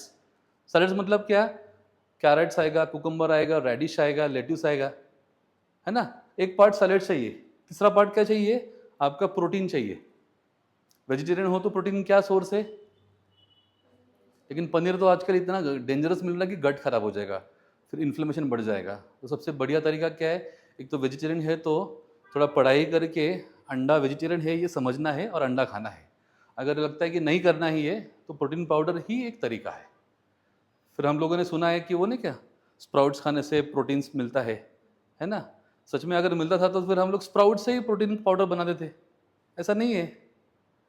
सैलेड्स मतलब क्या, कैरेट्स आएगा, कुकुम्बर आएगा, रेडिश आएगा, लेट्यूस आएगा, है ना। एक पार्ट सैलेड चाहिए। तीसरा पार्ट क्या चाहिए, आपका प्रोटीन चाहिए। वेजिटेरियन हो तो प्रोटीन क्या सोर्स है, लेकिन पनीर तो आजकल इतना डेंजरस मिल रहा है कि गट खराब हो जाएगा, फिर इन्फ्लेमेशन बढ़ जाएगा। तो सबसे बढ़िया तरीका क्या है, एक तो वेजिटेरियन है तो थोड़ा पढ़ाई करके अंडा वेजिटेरियन है ये समझना है और अंडा खाना है। अगर लगता है कि नहीं करना ही है तो प्रोटीन पाउडर ही एक तरीका है। फिर हम लोगों ने सुना है कि वो नहीं क्या, स्प्राउट्स खाने से प्रोटीन्स मिलता है ना। सच में अगर मिलता था तो फिर हम लोग स्प्राउट से ही प्रोटीन पाउडर बनाते थे। ऐसा नहीं है।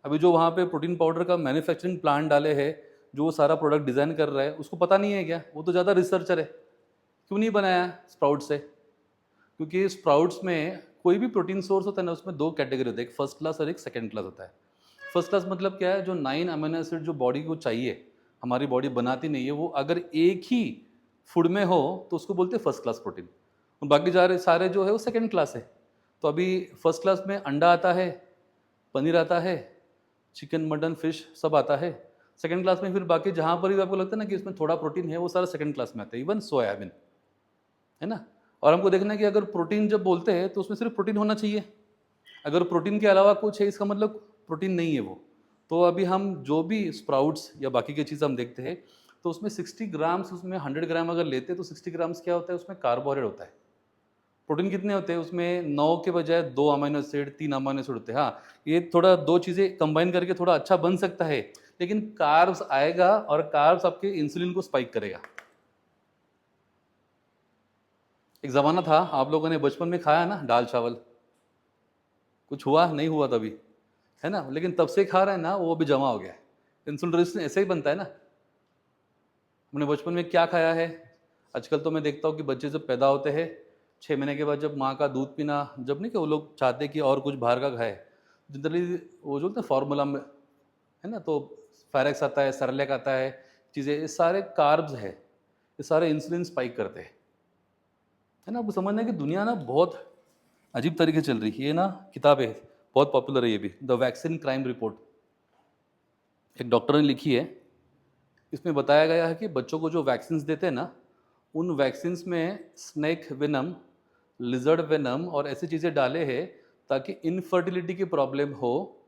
अभी जो वहाँ पे प्रोटीन पाउडर का मैन्युफैक्चरिंग प्लांट डाले है, जो वो सारा प्रोडक्ट डिज़ाइन कर रहा है, उसको पता नहीं है क्या, वो तो ज़्यादा रिसर्चर है। क्यों नहीं बनाया स्प्राउट से, क्योंकि स्प्राउट्स में कोई भी प्रोटीन सोर्स होता है ना, उसमें 2 कैटेगरी होता है, एक फर्स्ट क्लास और एक सेकंड क्लास होता है। फर्स्ट क्लास मतलब क्या है, जो 9 अमीनो एसिड जो बॉडी को चाहिए, हमारी बॉडी बनाती नहीं है, वो अगर एक ही फूड में हो तो उसको बोलते हैं फर्स्ट क्लास प्रोटीन। और बाकी सारे जो है वो सेकंड क्लास है। तो अभी फर्स्ट क्लास में अंडा आता है, पनीर आता है, चिकन, मटन, फिश सब आता है। सेकंड क्लास में फिर बाकी जहाँ पर भी आपको लगता है ना कि इसमें थोड़ा प्रोटीन है, वो सारा सेकंड क्लास में आता है, इवन सोयाबीन, है ना। और हमको देखना है कि अगर प्रोटीन जब बोलते हैं तो उसमें सिर्फ प्रोटीन होना चाहिए। अगर प्रोटीन के अलावा कुछ है, इसका मतलब प्रोटीन नहीं है वो। तो अभी हम जो भी स्प्राउट्स या बाकी की चीज़ हम देखते हैं, तो उसमें 60 ग्राम्स, उसमें 100 ग्राम अगर लेते हैं तो 60 ग्राम्स क्या होता है, उसमें कार्बोहाइड्रेट होता है। प्रोटीन कितने होते हैं उसमें, 9 के बजाय 2 अमीनो एसिड, 3 अमीनो एसिड होते हैं। हाँ, ये थोड़ा 2 चीज़ें कंबाइन करके थोड़ा अच्छा बन सकता है, लेकिन कार्ब्स आएगा और कार्ब्स आपके इंसुलिन को स्पाइक करेगा। एक ज़माना था, आप लोगों ने बचपन में खाया ना दाल चावल, कुछ हुआ नहीं हुआ तभी, है ना, लेकिन तब से खा रहा है ना, वो अभी जमा हो गया है। इंसुलिन रेजिस्टेंस ऐसे ही बनता है ना। हमने बचपन में क्या खाया है, आजकल तो मैं देखता हूँ कि बच्चे जब पैदा होते हैं 6 महीने के बाद जब माँ का दूध पीना, जब नहीं कि वो लोग चाहते कि और कुछ बाहर का खाए, जनरली वो जो फार्मूला में है ना, तो फैरेक्स आता है, सेरेलैक आता है, चीज़ें, ये सारे कार्ब्स है, ये सारे इंसुलिन स्पाइक करते हैं, है ना। आपको समझना है कि दुनिया ना बहुत अजीब तरीके से चल रही है। ये ना किताब है, बहुत पॉपुलर है ये भी, द वैक्सीन क्राइम रिपोर्ट, एक डॉक्टर ने लिखी है। इसमें बताया गया है कि बच्चों को जो वैक्सीन्स देते हैं ना, उन वैक्सीन्स में स्नेक वेनम, लिजर्ड वेनम और ऐसी चीज़ें डाले हैं ताकि इनफर्टिलिटी की प्रॉब्लम हो,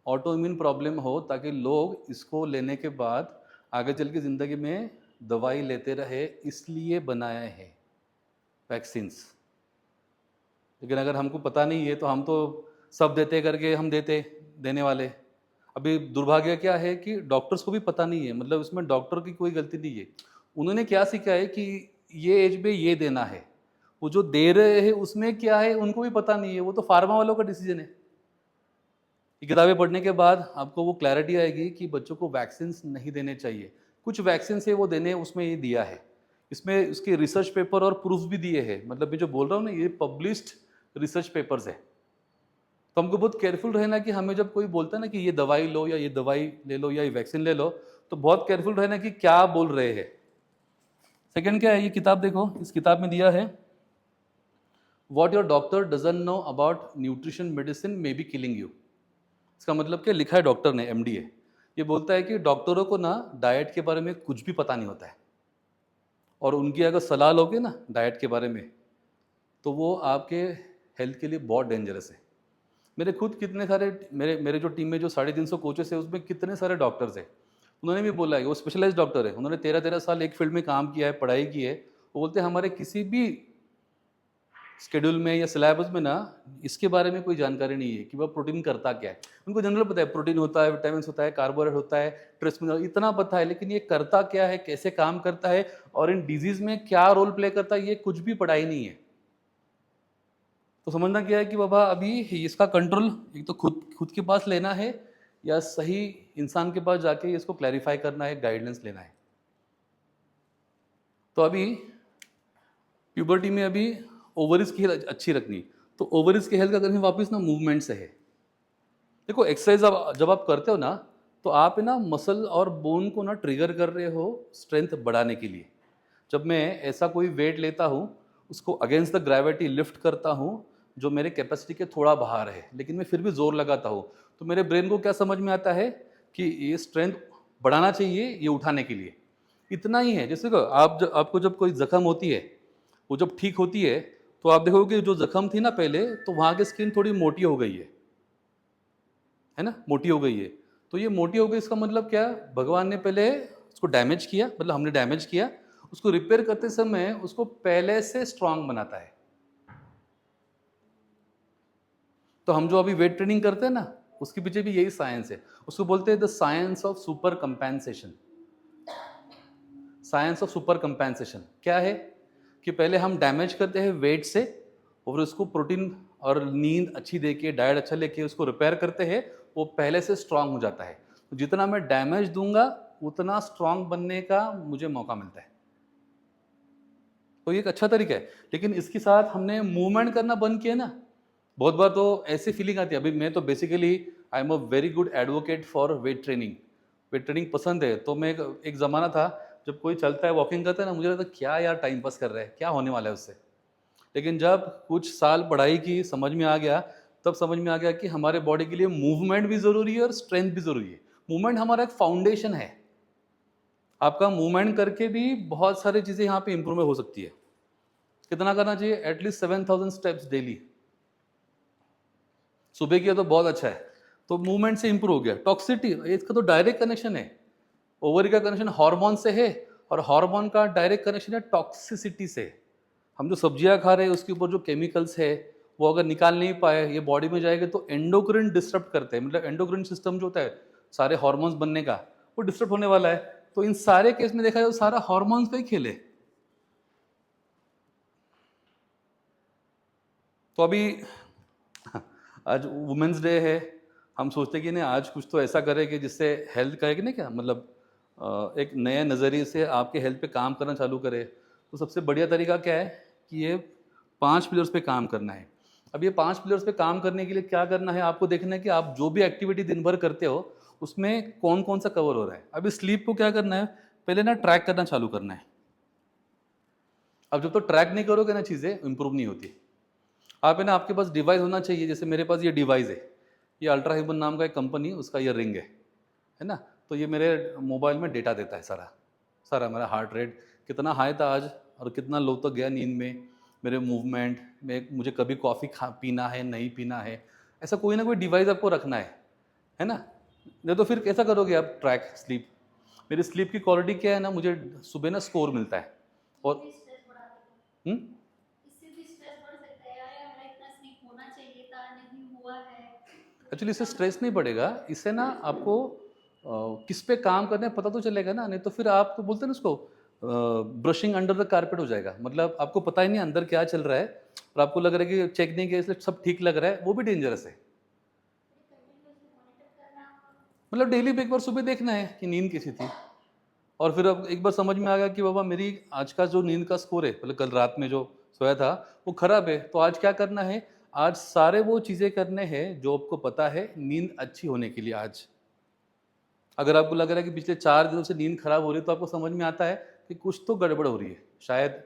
ऑटोइम्यून प्रॉब्लम हो, ताकि लोग इसको लेने के बाद आगे चल के ज़िंदगी में दवाई लेते रहे, इसलिए बनाया है वैक्सीन्स। लेकिन अगर हमको पता नहीं है तो हम तो सब देते करके हम देने वाले। अभी दुर्भाग्य क्या है कि डॉक्टर्स को भी पता नहीं है, मतलब इसमें डॉक्टर की कोई गलती नहीं है। उन्होंने क्या सीखा है कि ये एज में ये देना है, वो जो दे रहे हैं उसमें क्या है उनको भी पता नहीं है, वो तो फार्मा वालों का डिसीजन है। ये किताबें पढ़ने के बाद आपको वो क्लैरिटी आएगी कि बच्चों को वैक्सीन नहीं देने चाहिए। कुछ वैक्सीन है वो देने, उसमें ये दिया है, इसमें उसके रिसर्च पेपर और प्रूफ भी दिए हैं। मतलब मैं जो बोल रहा हूँ ना, ये पब्लिश्ड रिसर्च पेपर्स है। तो हमको बहुत केयरफुल रहना कि हमें जब कोई बोलता है ना कि ये दवाई लो या ये दवाई ले लो या ये वैक्सीन ले लो, तो बहुत केयरफुल रहना कि क्या बोल रहे हैं। सेकंड क्या है, ये किताब देखो, इस किताब में दिया है what your doctor doesn't know about nutrition medicine may be killing you. इसका मतलब क्या लिखा है, डॉक्टर ने, एमडी है, ये बोलता है कि डॉक्टरों को ना डाइट के बारे में कुछ भी पता नहीं होता है, और उनकी अगर सलाह लोगे ना डाइट के बारे में, तो वो आपके हेल्थ के लिए बहुत डेंजरस है। मेरे खुद कितने सारे, मेरे मेरे जो टीम में जो 350 कोचेस है उसमें कितने सारे डॉक्टर्स हैं, उन्होंने भी बोला है, वो स्पेशलाइज डॉक्टर है, उन्होंने 13-13 साल एक फील्ड में काम किया है, पढ़ाई की है। वो बोलते हैं हमारे किसी भी शेड्यूल में या सिलेबस में ना इसके बारे में कोई जानकारी नहीं है कि वह प्रोटीन करता क्या है। उनको जनरल पता है प्रोटीन होता है, विटामिन होता है, कार्बोहाइड्रेट होता है, ट्रेस मिनरल, इतना पता है, लेकिन ये करता क्या है, कैसे काम करता है और इन डिजीज में क्या रोल प्ले करता है, ये कुछ भी पढ़ाई नहीं है। तो समझना क्या है कि बाबा अभी इसका कंट्रोल एक तो खुद खुद के पास लेना है, या सही इंसान के पास जाके इसको क्लैरिफाई करना है, गाइडेंस लेना है। तो अभी प्यूबर्टी में अभी ओवरीज की हेल्थ अच्छी रखनी, तो ओवरीज की हेल्थ का करनी वापस ना मूवमेंट से है। देखो एक्सरसाइज जब आप करते हो ना, तो आप ना मसल और बोन को ना ट्रिगर कर रहे हो स्ट्रेंथ बढ़ाने के लिए। जब मैं ऐसा कोई वेट लेता हूँ, उसको अगेंस्ट द ग्रेविटी लिफ्ट करता हूँ जो मेरे कैपेसिटी के थोड़ा बाहर है, लेकिन मैं फिर भी जोर लगाता हूँ, तो मेरे ब्रेन को क्या समझ में आता है कि ये स्ट्रेंथ बढ़ाना चाहिए ये उठाने के लिए। इतना ही है। जैसे कि आपको जब कोई जख्म होती है, वो जब ठीक होती है, तो आप देखोगे कि जो जख्म थी ना पहले, तो वहाँ की स्किन थोड़ी मोटी हो गई है ना, मोटी हो गई है। तो ये मोटी हो गई, इसका मतलब क्या, भगवान ने पहले उसको डैमेज किया, मतलब हमने डैमेज किया, उसको रिपेयर करते समय उसको पहले से स्ट्रांग बनाता है। तो हम जो अभी वेट ट्रेनिंग करते हैं ना, उसके पीछे भी यही साइंस है। उसको बोलते हैं the science of super compensation. Science of super compensation क्या है कि पहले हम डैमेज करते हैं वेट से, और उसको प्रोटीन और नींद अच्छी देके, डाइट अच्छा लेके उसको रिपेयर करते हैं, वो पहले से स्ट्रांग हो जाता है। तो जितना मैं डैमेज दूंगा उतना स्ट्रांग बनने का मुझे मौका मिलता है। तो ये एक अच्छा तरीका है, लेकिन इसके साथ हमने मूवमेंट करना बंद किया ना, बहुत बार तो ऐसी फीलिंग आती है। अभी मैं तो basically I am a very good advocate for weight training. Weight training पसंद है। तो मैं एक ज़माना था जब कोई चलता है, वॉकिंग करता है ना, मुझे लगता है क्या यार टाइम पास कर रहा है, क्या होने वाला है उससे। लेकिन जब कुछ साल पढ़ाई की, समझ में आ गया, तब समझ में आ गया कि हमारे बॉडी के लिए मूवमेंट भी ज़रूरी है और स्ट्रेंथ भी ज़रूरी है। मूवमेंट हमारा एक फाउंडेशन है। आपका मूवमेंट करके भी बहुत सारी चीज़ें यहाँ पे इंप्रूवमेंट हो सकती है। कितना करना चाहिए, एटलीस्ट 7000 स्टेप्स डेली। सुबह किया तो बहुत अच्छा है, तो मूवमेंट से इंप्रूव हो गया। टॉक्सिटी, इसका तो डायरेक्ट कनेक्शन है, ओवरी का कनेक्शन हार्मोन से है, और हार्मोन का डायरेक्ट कनेक्शन है टॉक्सिसिटी से। हम जो सब्जियां खा रहे हैं उसके ऊपर जो केमिकल्स है, वो अगर निकाल नहीं पाए, ये बॉडी में जाएगा तो एंडोक्रिन डिस्टर्ब करते हैं। मतलब एंडोक्रिन सिस्टम जो होता है सारे हार्मोन्स बनने का, वो डिस्टर्ब होने वाला है। तो इन सारे केस में देखा जाए तो सारा हार्मोन्स का ही खेल है। तो अभी आज वुमेन्स डे है, हम सोचते हैं कि नहीं आज कुछ तो ऐसा करें कि जिससे हेल्थ का एक नहीं क्या मतलब एक नए नज़रिए से आपके हेल्थ पे काम करना चालू करे। तो सबसे बढ़िया तरीका क्या है कि ये 5 पिलर्स पे काम करना है। अब ये 5 पिलर्स पे काम करने के लिए क्या करना है, आपको देखना है कि आप जो भी एक्टिविटी दिन भर करते हो उसमें कौन कौन सा कवर हो रहा है। अभी स्लीप को क्या करना है, पहले ना ट्रैक करना चालू करना है। अब जब तो ट्रैक नहीं करोगे ना चीज़ें इंप्रूव नहीं होती। आप है ना, आपके पास डिवाइस होना चाहिए। जैसे मेरे पास ये डिवाइस है, ये अल्ट्रा ह्यूमन नाम का एक कंपनी, उसका ये रिंग है ना। तो ये मेरे मोबाइल में डेटा देता है सारा सारा, मेरा हार्ट रेट कितना हाई था आज और कितना लो तक गया नींद में, मेरे मूवमेंट में, मुझे कभी कॉफ़ी पीना है नहीं पीना है। ऐसा कोई ना कोई डिवाइस आपको रखना है ना। नहीं तो फिर कैसा करोगे आप ट्रैक स्लीप। मेरी स्लीप की क्वालिटी क्या है ना, मुझे सुबह ना स्कोर मिलता है। और भी स्ट्रेस बढ़ा देगा। हम्म, इससे भी स्ट्रेस बढ़ सकता है यार, हमें इतना स्लीप होना चाहिए था, नहीं हुआ है। एक्चुअली इससे स्ट्रेस नहीं बढ़ेगा, इससे ना आपको किस पे काम करना है पता तो चलेगा ना। नहीं तो फिर आप तो बोलते हैं ना उसको ब्रशिंग अंडर द कारपेट हो जाएगा। मतलब आपको पता ही नहीं अंदर क्या चल रहा है और आपको लग रहा है कि चेक नहीं किया इसलिए सब ठीक लग रहा है, वो भी डेंजरस है। कंटिन्यूअसली मॉनिटर करना। मतलब डेली एक बार सुबह देखना है कि नींद कैसी थी, और फिर अब एक बार समझ में आ गया कि बाबा मेरी आज का जो नींद का स्कोर है, मतलब कल रात में जो सोया था वो खराब है, तो आज क्या करना है, आज सारे वो चीज़ें करने हैं जो आपको पता है नींद अच्छी होने के लिए। आज अगर आपको लग रहा है कि पिछले 4 दिनों से नींद खराब हो रही है, तो आपको समझ में आता है कि कुछ तो गड़बड़ हो रही है। शायद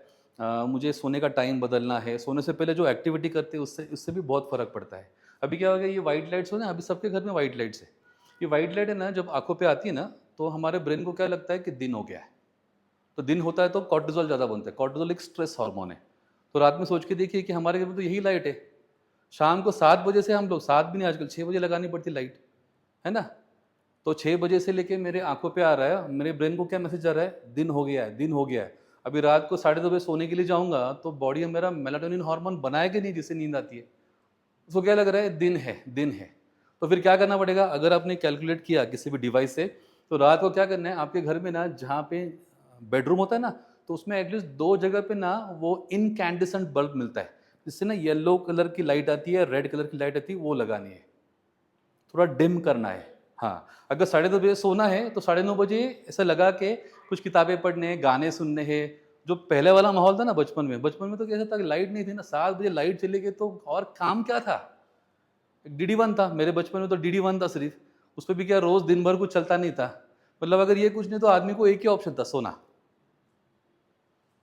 मुझे सोने का टाइम बदलना है, सोने से पहले जो एक्टिविटी करते हैं उससे उससे भी बहुत फ़र्क पड़ता है। अभी क्या हो गया, ये वाइट लाइट्स हो ना, अभी सबके घर में वाइट लाइट्स है। ये वाइट लाइट है ना, जब आंखों पे आती है ना, तो हमारे ब्रेन को क्या लगता है कि दिन हो गया है। तो दिन होता है तो कॉर्टिजोल ज़्यादा बनता है। कॉर्टिजोल एक स्ट्रेस हार्मोन है। तो रात में सोच के देखिए कि हमारे घर में तो यही लाइट है। शाम को 7 बजे से हम लोग, 7 भी नहीं, आजकल 6 बजे लगानी पड़ती लाइट, है ना। तो 6 बजे से लेके मेरे आंखों पे आ रहा है, मेरे ब्रेन को क्या मैसेज आ रहा है, दिन हो गया है, दिन हो गया है। अभी रात को 2:30 बजे सोने के लिए जाऊंगा तो बॉडी मेरा मेलाटोनिन हार्मोन बनाएगा नहीं जिससे नींद आती है। उसको क्या लग रहा है, दिन है, दिन है। तो फिर क्या करना पड़ेगा, अगर आपने कैलकुलेट किया किसी भी डिवाइस से, तो रात को क्या करना है, आपके घर में ना जहाँ पे बेडरूम होता है ना, तो उसमें एटलीस्ट 2 जगह पे ना वो इनकैंडिसेंट बल्ब मिलता है, जिससे ना येलो कलर की लाइट आती है, रेड कलर की लाइट आती है, वो लगानी है। थोड़ा डिम करना है। हाँ, अगर 10:30 बजे सोना है तो 9:30 बजे ऐसा लगा के कुछ किताबें पढ़ने हैं, गाने सुनने हैं। जो पहले वाला माहौल था ना बचपन में तो कैसा था कि लाइट नहीं थी ना, 7 बजे लाइट चली गई तो और काम क्या था। DD1 था, मेरे बचपन में तो DD1 था सिर्फ। उस पर भी क्या रोज दिन भर कुछ चलता नहीं था। मतलब अगर ये कुछ नहीं तो आदमी को एक ही ऑप्शन था, सोना,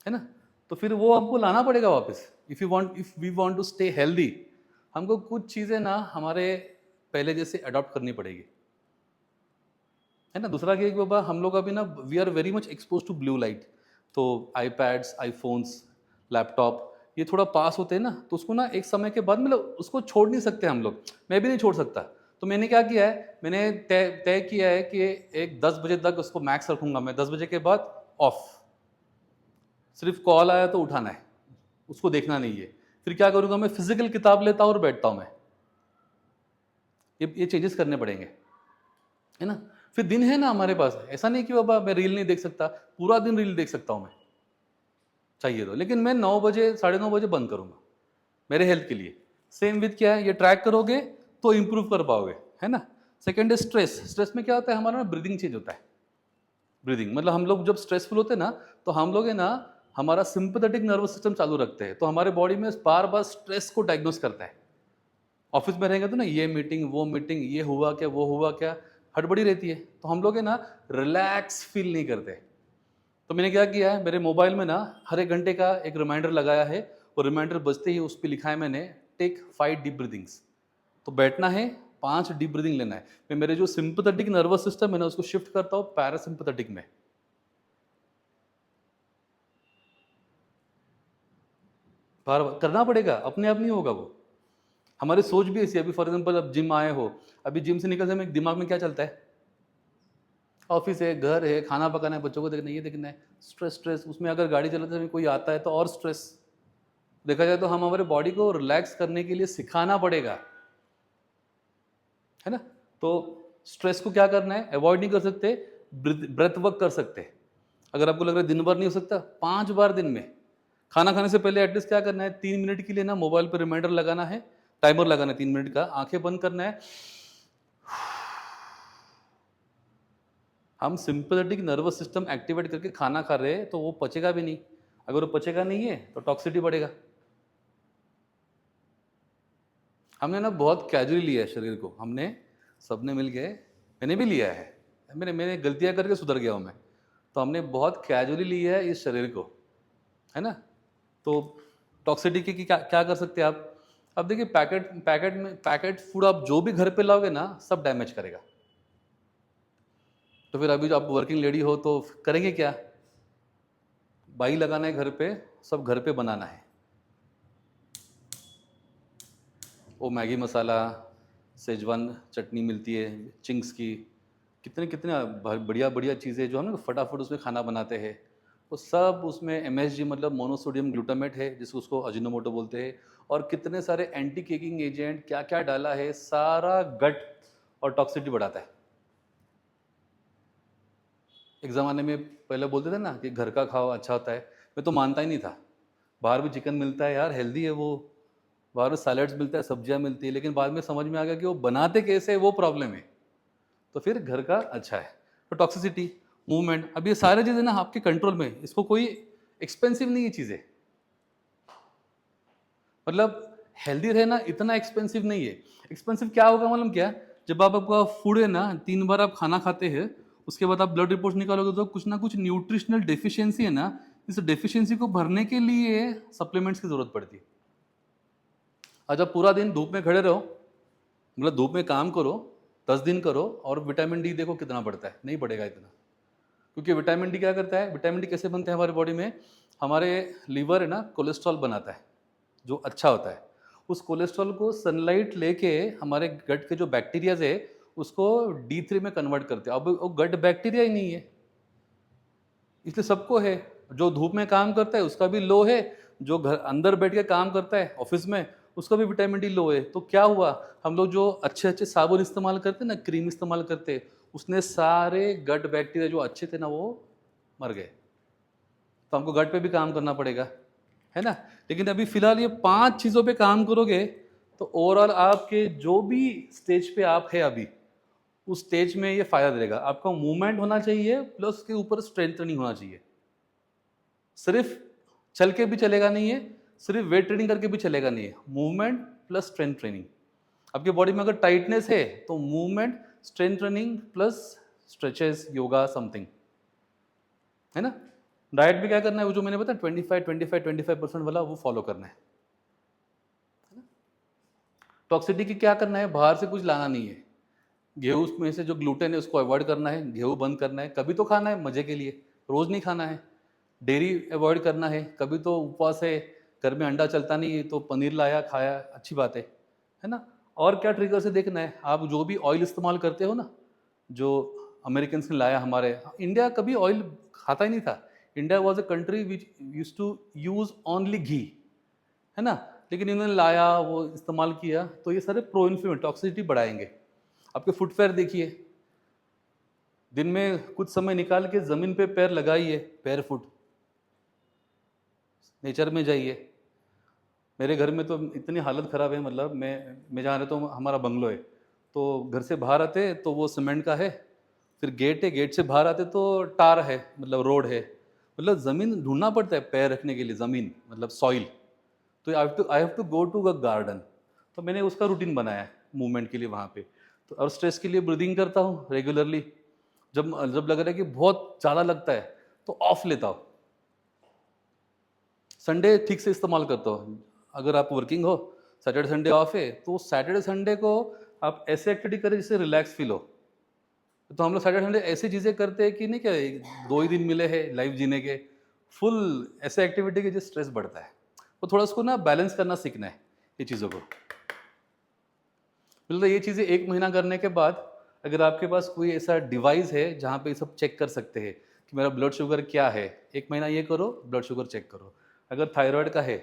है ना। तो फिर वो हमको लाना पड़ेगा वापस। If we want to stay healthy, हमको कुछ चीज़ें ना हमारे पहले जैसे अडॉप्ट करनी पड़ेगी, है ना। दूसरा क्या है कि बाबा हम लोग अभी ना we are very much expose to blue light. तो आईपैड्स, आईफोन्स, लैपटॉप, ये थोड़ा पास होते हैं ना, तो उसको ना एक समय के बाद मतलब उसको छोड़ नहीं सकते हम लोग। मैं भी नहीं छोड़ सकता। तो मैंने क्या किया है, मैंने तय किया है कि एक 10 बजे तक उसको मैक्स रखूंगा मैं। 10 बजे के बाद ऑफ। सिर्फ कॉल आया तो उठाना है, उसको देखना नहीं है। फिर क्या करूंगा, मैं फिजिकल किताब लेता हूँ और बैठता हूँ मैं। ये चेंजेस करने पड़ेंगे, है ना। फिर दिन है ना हमारे पास, ऐसा नहीं कि बाबा मैं रील नहीं देख सकता, पूरा दिन रील देख सकता हूं मैं चाहिए तो, लेकिन मैं 9 बजे 9:30 बजे बंद करूंगा मेरे हेल्थ के लिए। सेम विद क्या है, ये ट्रैक करोगे तो इंप्रूव कर पाओगे, है ना। सेकेंड है स्ट्रेस। स्ट्रेस में क्या होता है, हमारा ना ब्रीदिंग चेंज होता है। ब्रीदिंग मतलब हम लोग जब स्ट्रेसफुल होते हैं ना, तो हम लोग है ना हमारा सिंपैथेटिक नर्वस सिस्टम चालू रखते हैं, तो हमारे बॉडी में बार बार स्ट्रेस को डायग्नोस करता है। ऑफिस में रहेंगे तो ना ये मीटिंग वो मीटिंग, ये हुआ क्या वो हुआ क्या, हड़बड़ी रहती है। तो हम लोग है ना रिलैक्स फील नहीं करते। तो मैंने क्या किया है, मेरे मोबाइल में ना हर 1 घंटे का एक रिमाइंडर लगाया है, और रिमाइंडर बजते ही उस पर लिखा है मैंने, टेक 5 डीप ब्रीदिंग्स। तो बैठना है, 5 डीप ब्रीदिंग लेना है। मैं मेरे जो सिंपैथेटिक नर्वस सिस्टम है ना उसको शिफ्ट करता हूँ पैरासिम्पैथेटिक में। बार बार करना पड़ेगा, अपने आप नहीं होगा वो। हमारी सोच भी ऐसी है। अभी फॉर एग्जाम्पल अब जिम आए हो, अभी जिम से निकलते में दिमाग में क्या चलता है, ऑफिस है, घर है, खाना पकाना है, बच्चों को देखना है, ये देखना है, स्ट्रेस स्ट्रेस। उसमें अगर गाड़ी चलाते समय कोई आता है तो और स्ट्रेस। देखा जाए तो हम हमारे बॉडी को रिलैक्स करने के लिए सिखाना पड़ेगा, है ना। तो स्ट्रेस को क्या करना है, अवॉइड नहीं कर सकते, ब्रेथ वर्क कर सकते हैं। अगर आपको लग रहा है दिन भर नहीं हो सकता, 5 बार दिन में खाना खाने से पहले एटलीस्ट क्या करना है, 3 मिनट के लिए ना मोबाइल पर रिमाइंडर लगाना है, टाइमर लगाना है 3 मिनट का, आंखें बंद करना है, हम सिंपैथेटिक नर्वस सिस्टम एक्टिवेट करके खाना खा रहे हैं तो वो पचेगा भी नहीं। अगर वो पचेगा नहीं है तो टॉक्सिसिटी बढ़ेगा। हमने ना बहुत कैजुअली लिया है शरीर को, हमने सबने मिल के, मैंने भी लिया है, मैंने मैंने गलतियां करके सुधर गया हूँ मैं। तो हमने बहुत कैजुअली लिया है इस शरीर को, है ना। तो टॉक्सिसिटी की क्या क्या कर सकते हैं आप? अब देखिए पैकेट फूड आप जो भी घर पे लाओगे ना सब डैमेज करेगा। तो फिर अभी जो आप वर्किंग लेडी हो तो करेंगे क्या? बाई लगाना है घर पे, सब घर पे बनाना है। वो मैगी मसाला, सेजवान चटनी मिलती है चिंग्स की, कितने कितने बढ़िया बढ़िया चीज़ें जो हम ना फटाफट उसमें खाना बनाते हैं, वो सब उसमें MSG मतलब मोनोसोडियम ग्लूटामेट है, जिसको उसको अजिनोमोटो बोलते हैं। और कितने सारे एंटी केकिंग एजेंट क्या क्या डाला है, सारा गट और टॉक्सिसिटी बढ़ाता है। एक ज़माने में पहले बोलते थे ना कि घर का खाओ अच्छा होता है, मैं तो मानता ही नहीं था। बाहर भी चिकन मिलता है यार, हेल्दी है वो, बाहर में सैलड्स मिलता है, सब्जियां मिलती है, लेकिन बाद में समझ में आ गया कि वो बनाते कैसे है वो प्रॉब्लम है। तो फिर घर का अच्छा है। तो टॉक्सिसिटी, मूवमेंट, अब ये सारी चीज़ें ना आपके कंट्रोल में है। इसको कोई एक्सपेंसिव नहीं है चीज़ें, मतलब हेल्दी रहना इतना एक्सपेंसिव नहीं है। एक्सपेंसिव क्या होगा मालूम क्या? जब आप आपका फूड है ना 3 बार आप खाना खाते हैं, उसके बाद आप ब्लड रिपोर्ट निकालोगे तो कुछ ना कुछ न्यूट्रिशनल डेफिशिएंसी है ना, इस डेफिशिएंसी को भरने के लिए सप्लीमेंट्स की जरूरत पड़ती है। और जब पूरा दिन धूप में खड़े रहो, मतलब धूप में काम करो, 10 दिन करो, और विटामिन डी देखो कितना बढ़ता है, नहीं बढ़ेगा इतना। क्योंकि विटामिन डी क्या करता है, विटामिन डी कैसे बनते हैं हमारे बॉडी में, हमारे लीवर है ना कोलेस्ट्रॉल बनाता है जो अच्छा होता है। उस कोलेस्ट्रॉल को सनलाइट लेके हमारे गट के जो बैक्टीरियाज है उसको D3 में कन्वर्ट करते हैं। अब वो गट बैक्टीरिया ही नहीं है, इसलिए सबको है। जो धूप में काम करता है उसका भी लो है, जो घर अंदर बैठ के काम करता है ऑफिस में उसका भी विटामिन डी लो है। तो क्या हुआ, हम लोग जो अच्छे अच्छे साबुन इस्तेमाल करते ना, क्रीम इस्तेमाल करते, उसने सारे गट बैक्टीरिया जो अच्छे थे ना वो मर गए। तो हमको गट पे भी काम करना पड़ेगा, है ना। लेकिन अभी फिलहाल ये 5 चीज़ों पे काम करोगे तो ओवरऑल आपके जो भी स्टेज पे आप है अभी, उस स्टेज में ये फायदा देगा। आपका मूवमेंट होना चाहिए प्लस उसके ऊपर स्ट्रेंथनिंग होना चाहिए। सिर्फ चल के भी चलेगा नहीं है, सिर्फ वेट ट्रेनिंग करके भी चलेगा नहीं है, मूवमेंट प्लस स्ट्रेंथ ट्रेनिंग। आपके बॉडी में अगर टाइटनेस है तो movement, strength training plus stretches, yoga, something, है ना। डाइट भी क्या करना है, वो जो मैंने बताया 25-25-25% वाला वो फॉलो करना है। टॉक्सिसिटी की क्या करना है, बाहर से कुछ लाना नहीं है। गेहूं में से जो ग्लूटेन है उसको अवॉइड करना है, गेहूं बंद करना है, कभी तो खाना है मजे के लिए, रोज नहीं खाना है। डेयरी अवॉइड करना है, कभी तो उपवास है, घर में अंडा चलता नहीं है तो पनीर लाया खाया, अच्छी बात है ना। और क्या ट्रिगर से देखना है, आप जो भी ऑयल इस्तेमाल करते हो ना, जो अमेरिकन ने लाया हमारे, इंडिया कभी ऑयल खाता ही नहीं था। India was a country which use to use only ghee, है ना। लेकिन इन्होंने लाया, वो इस्तेमाल किया, तो ये सारे प्रो इन्फ्लेमेटरी टॉक्सिसिटी बढ़ाएंगे। आपके फुटवेयर देखिए, दिन में कुछ समय निकाल के जमीन पे पैर लगाइए, पैर फुट, नेचर में जाइए। मेरे घर में तो इतनी हालत ख़राब है, मतलब मैं जहाँ रहता हूँ हमारा बंगलो है, तो घर से बाहर आते तो वो सीमेंट का है, फिर गेट है, गेट से बाहर आते तो टार है, मतलब रोड है, मतलब ज़मीन ढूंढना पड़ता है पैर रखने के लिए, ज़मीन मतलब सॉइल। तो I have to go to a garden. तो मैंने उसका रूटीन बनाया है मूवमेंट के लिए वहाँ पे। तो और स्ट्रेस के लिए ब्रीदिंग करता हूँ रेगुलरली। जब जब लग रहा है कि बहुत ज़्यादा लगता है तो ऑफ लेता हूँ। संडे ठीक से इस्तेमाल करता हूँ। अगर आप वर्किंग हो, सैटरडे संडे ऑफ है, तो सैटरडे संडे को आप ऐसे एक्टिविटी करें जिससे रिलैक्स फील हो। तो हम लोग सैटरडे संडे ऐसी चीज़ें करते हैं कि नहीं, क्या 2 ही दिन मिले हैं लाइफ जीने के, फुल ऐसे एक्टिविटी के जिससे स्ट्रेस बढ़ता है। तो थोड़ा उसको ना बैलेंस करना सीखना है ये चीज़ों को। मतलब ये चीज़ें 1 महीना करने के बाद अगर आपके पास कोई ऐसा डिवाइस है जहाँ पे ये सब चेक कर सकते हैं कि मेरा ब्लड शुगर क्या है, 1 महीना ये करो, ब्लड शुगर चेक करो। अगर थायराइड का है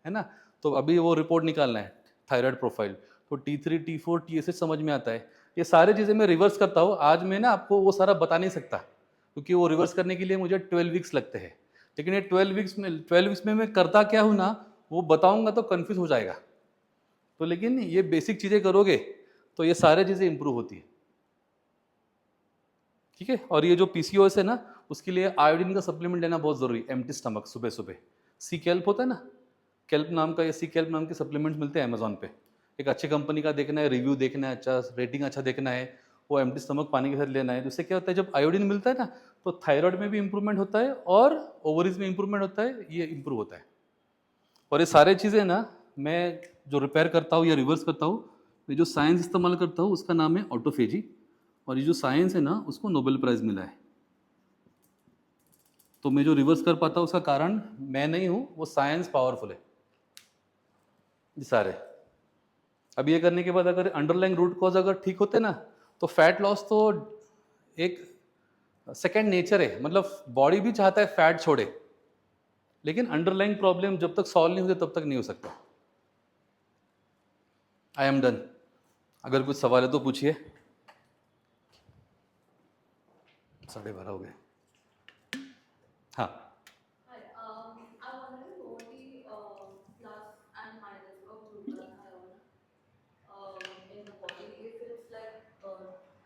ना, तो अभी वो रिपोर्ट निकालना है, थायराइड प्रोफाइल, तो T3 T4 TSH समझ में आता है। ये सारी चीज़ें मैं रिवर्स करता हूँ। आज मैं ना आपको वो सारा बता नहीं सकता क्योंकि वो रिवर्स करने के लिए मुझे 12 वीक्स लगते हैं। लेकिन ये 12 वीक्स में मैं करता क्या हूँ ना, वो बताऊँगा तो कन्फ्यूज हो जाएगा। तो लेकिन ये बेसिक चीज़ें करोगे तो ये सारी चीज़ें इंप्रूव होती है। ठीक है। और ये जो पीसीओएस है ना, उसके लिए आयोडीन का सप्लीमेंट लेना बहुत ज़रूरी, एम्प्टी स्टमक सुबह सुबह। सी कैल्प होता है ना, कैल्प नाम का, या सी कैल्प नाम के सप्लीमेंट्स मिलते हैं अमेजोन पे। एक अच्छी कंपनी का देखना है, रिव्यू देखना है, अच्छा रेटिंग अच्छा देखना है, वो एम्प्टी स्टमक पानी के साथ लेना है। जिससे क्या होता है, जब आयोडीन मिलता है ना, तो थायराइड में भी इंप्रूवमेंट होता है और ओवरीज में इंप्रूवमेंट होता है, ये इंप्रूव होता है। और ये सारी चीज़ें ना मैं जो रिपेयर करता हूँ या रिवर्स करता हूँ, मैं जो साइंस इस्तेमाल करता हूँ उसका नाम है ऑटोफेजी। और ये जो साइंस है ना, उसको नोबेल प्राइज़ मिला है। तो मैं जो रिवर्स कर पाता हूँ उसका कारण मैं नहीं हूँ, वो साइंस पावरफुल है। ये सारे अब ये करने के बाद अगर अंडरलाइंग रूट कॉज अगर ठीक होते ना, तो फैट लॉस तो एक सेकेंड नेचर है। मतलब बॉडी भी चाहता है फैट छोड़े, लेकिन अंडरलाइंग प्रॉब्लम जब तक सॉल्व नहीं होते तब तक नहीं हो सकता। I am done. अगर कुछ सवाल है तो पूछिए। 12:30 हो गए। हाँ, Hi, I wanted to know the plus and minus of glutathione in the body. If it's like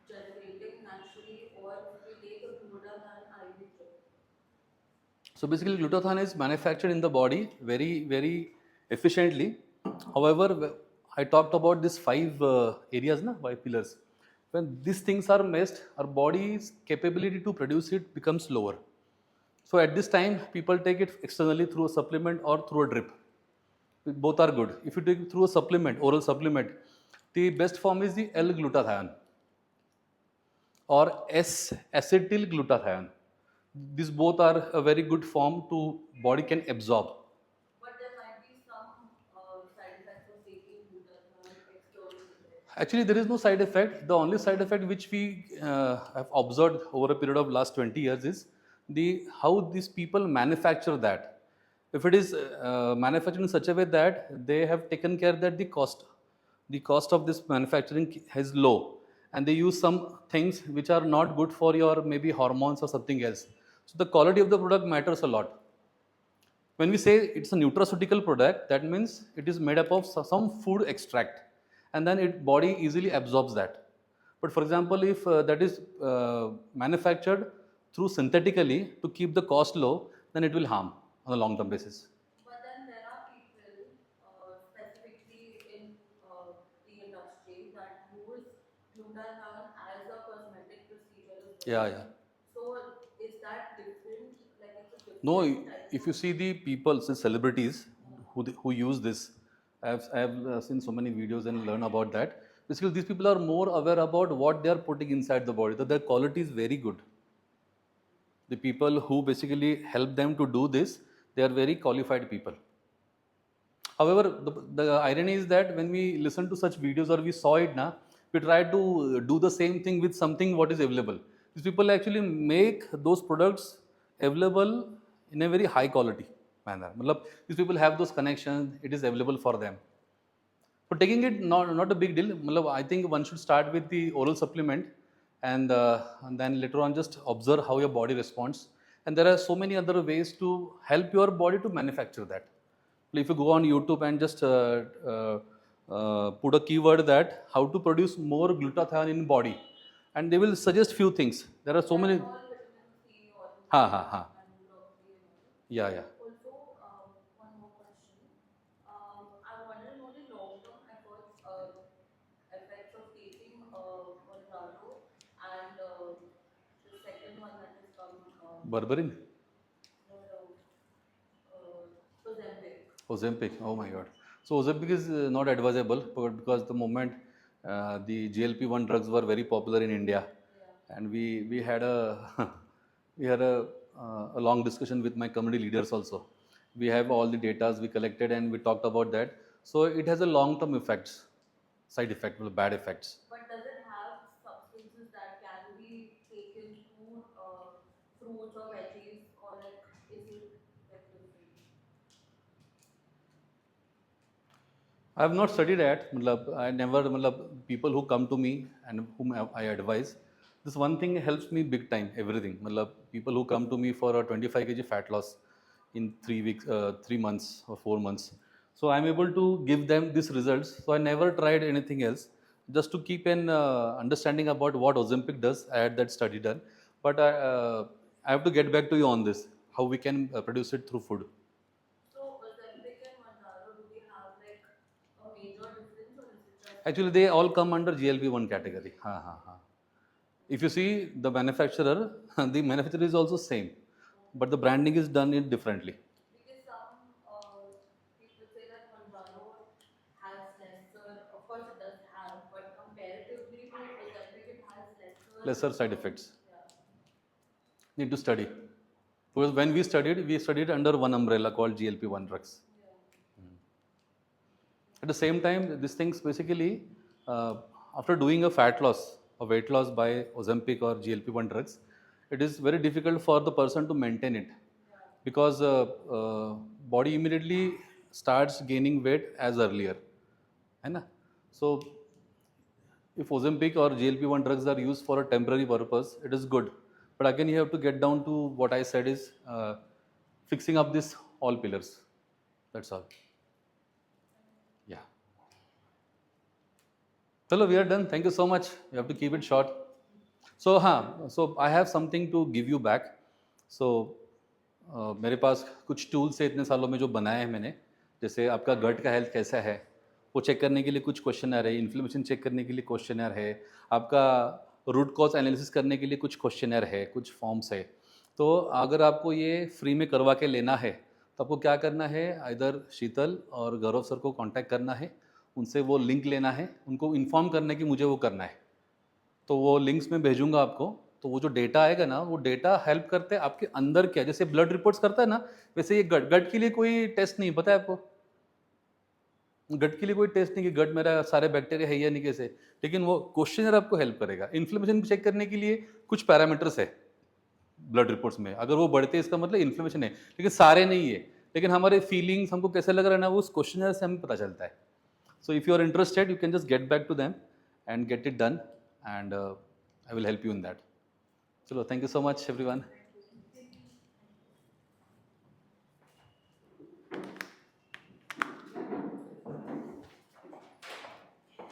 generating naturally, or if we take a glutathione IV drip. so basically glutathione is manufactured in the body very very efficiently. However, I talked about these five areas na, five pillars. When these things are missed, our body's capability to produce it becomes lower. So at this time people take it externally through a supplement or through a drip. Both are good. If you take it through a supplement, oral supplement, the best form is the L-glutathione or S-acetyl glutathione. These both are a very good form to body can absorb. But there might be some side effects of taking glutathione externally. Actually, there is no side effect. The only side effect which we have observed over a period of last 20 years is the how these people manufacture that. If it is manufactured in such a way that they have taken care that the cost of this manufacturing is low, and they use some things which are not good for your maybe hormones or something else. So the quality of the product matters a lot. When we say it's a nutraceutical product, that means it is made up of some food extract, and then it body easily absorbs that. But for example, if that is manufactured through synthetically to keep the cost low, then it will harm on a long term basis. But then there are people, specifically in the industry, that use glutathione as a cosmetic procedure as well. Yeah, yeah. So is that different? Like it's a No, different type if you see the people, the celebrities who use this, I have seen so many videos and learn about that. Basically, these people are more aware about what they are putting inside the body. That their quality is very good. The people who basically help them to do this, they are very qualified people. However, the irony is that when we listen to such videos or we saw it now, we try to do the same thing with something what is available. These people actually make those products available in a very high quality manner. Matlab, these people have those connections, it is available for them. For taking it, not a big deal. Matlab, I think one should start with the oral supplement, and then later on just observe how your body responds. And there are so many other ways to help your body to manufacture that. If you go on YouTube and just put a keyword that how to produce more glutathione in body, and they will suggest few things. There are so many. all vitamin C or Ha ha ha. and broccoli and all. Yeah, yeah. Also, one more question. I wanted to know the long-term effects of taking Mounjaro, and the second one that is come, Berberin, Ozempic. Ozempic. Oh my God. So Ozempic is not advisable because the moment the GLP-1 drugs were very popular in India, and we had a we had a long discussion with my community leaders also. We have all the data we collected and we talked about that. So it has a long-term effects, side effect, bad effects. But does it have substances that can be taken through fruits or veggies, or like is it like different? I have not studied that. Matlab, I never, matlab, people who come to me and whom I advise, this one thing helps me big time, everything. Matlab, people who come to me for a 25 kg fat loss in 3 weeks, 3 months or 4 months. So I'm able to give them these results. So I never tried anything else. Just to keep an understanding about what Ozempic does, I had that study done. but I have to get back to you on this, how we can produce it through food. So, Ozempic and Mounjaro, do we have like a major difference, or is it just Actually, they all come under GLP-1 category. हाँ. If you see the manufacturer, the manufacturer is also same, but the branding is done it differently. because some people say that Mounjaro has lesser, of course it does have, but comparatively to Ozempic, it has Lesser side effects. Yeah. Need to study. Because when we studied under one umbrella called GLP-1 drugs. At the same time, these things basically, after doing a fat loss, a weight loss by Ozempic or GLP-1 drugs, it is very difficult for the person to maintain it, because body immediately starts gaining weight as earlier, है ना? So if Ozempic or GLP-1 drugs are used for a temporary purpose, it is good. But again, you have to get down to what I said is fixing up this all pillars. That's all. Yeah. Hello, we are done. Thank you so much. You have to keep it short. So I have something to give you back. So मेरे पास कुछ टूल्स है इतने सालों में जो बनाए हैं मैंने, जैसे आपका गट का हेल्थ कैसा है वो चेक करने के लिए कुछ क्वेश्चनर है, इन्फ्लेमेशन चेक करने के लिए क्वेश्चनर है, आपका रूट कॉज एनालिसिस करने के लिए कुछ क्वेश्चनर है, कुछ फॉर्म्स है. तो अगर आपको ये फ्री में करवा के लेना है तो आपको क्या करना है, इधर शीतल और गौरव सर को कांटेक्ट करना है, उनसे वो लिंक लेना है, उनको इन्फॉर्म करना है कि मुझे वो करना है. तो वो लिंक्स में भेजूंगा आपको. तो वो जो डेटा आएगा ना, वो डेटा हेल्प करते हैं आपके अंदर क्या, जैसे ब्लड रिपोर्ट्स करता है ना, वैसे ये गट के लिए कोई टेस्ट नहीं, पता है आपको? गट के लिए कोई टेस्ट नहीं कि गट मेरा सारे बैक्टीरिया है या नहीं कैसे, लेकिन वो क्वेश्चनर आपको हेल्प करेगा. इन्फ्लेमेशन चेक करने के लिए कुछ पैरामीटर्स है ब्लड रिपोर्ट्स में, अगर वो बढ़ते हैं इसका मतलब इन्फ्लेमेशन है, लेकिन सारे नहीं है. लेकिन हमारे फीलिंग्स हमको कैसे लग रहा है ना, वो उस क्वेश्चनर से हमें पता चलता है. So if you are interested, you can just get back to them and get it done, and I will help you in that. चलो, thank you so much everyone.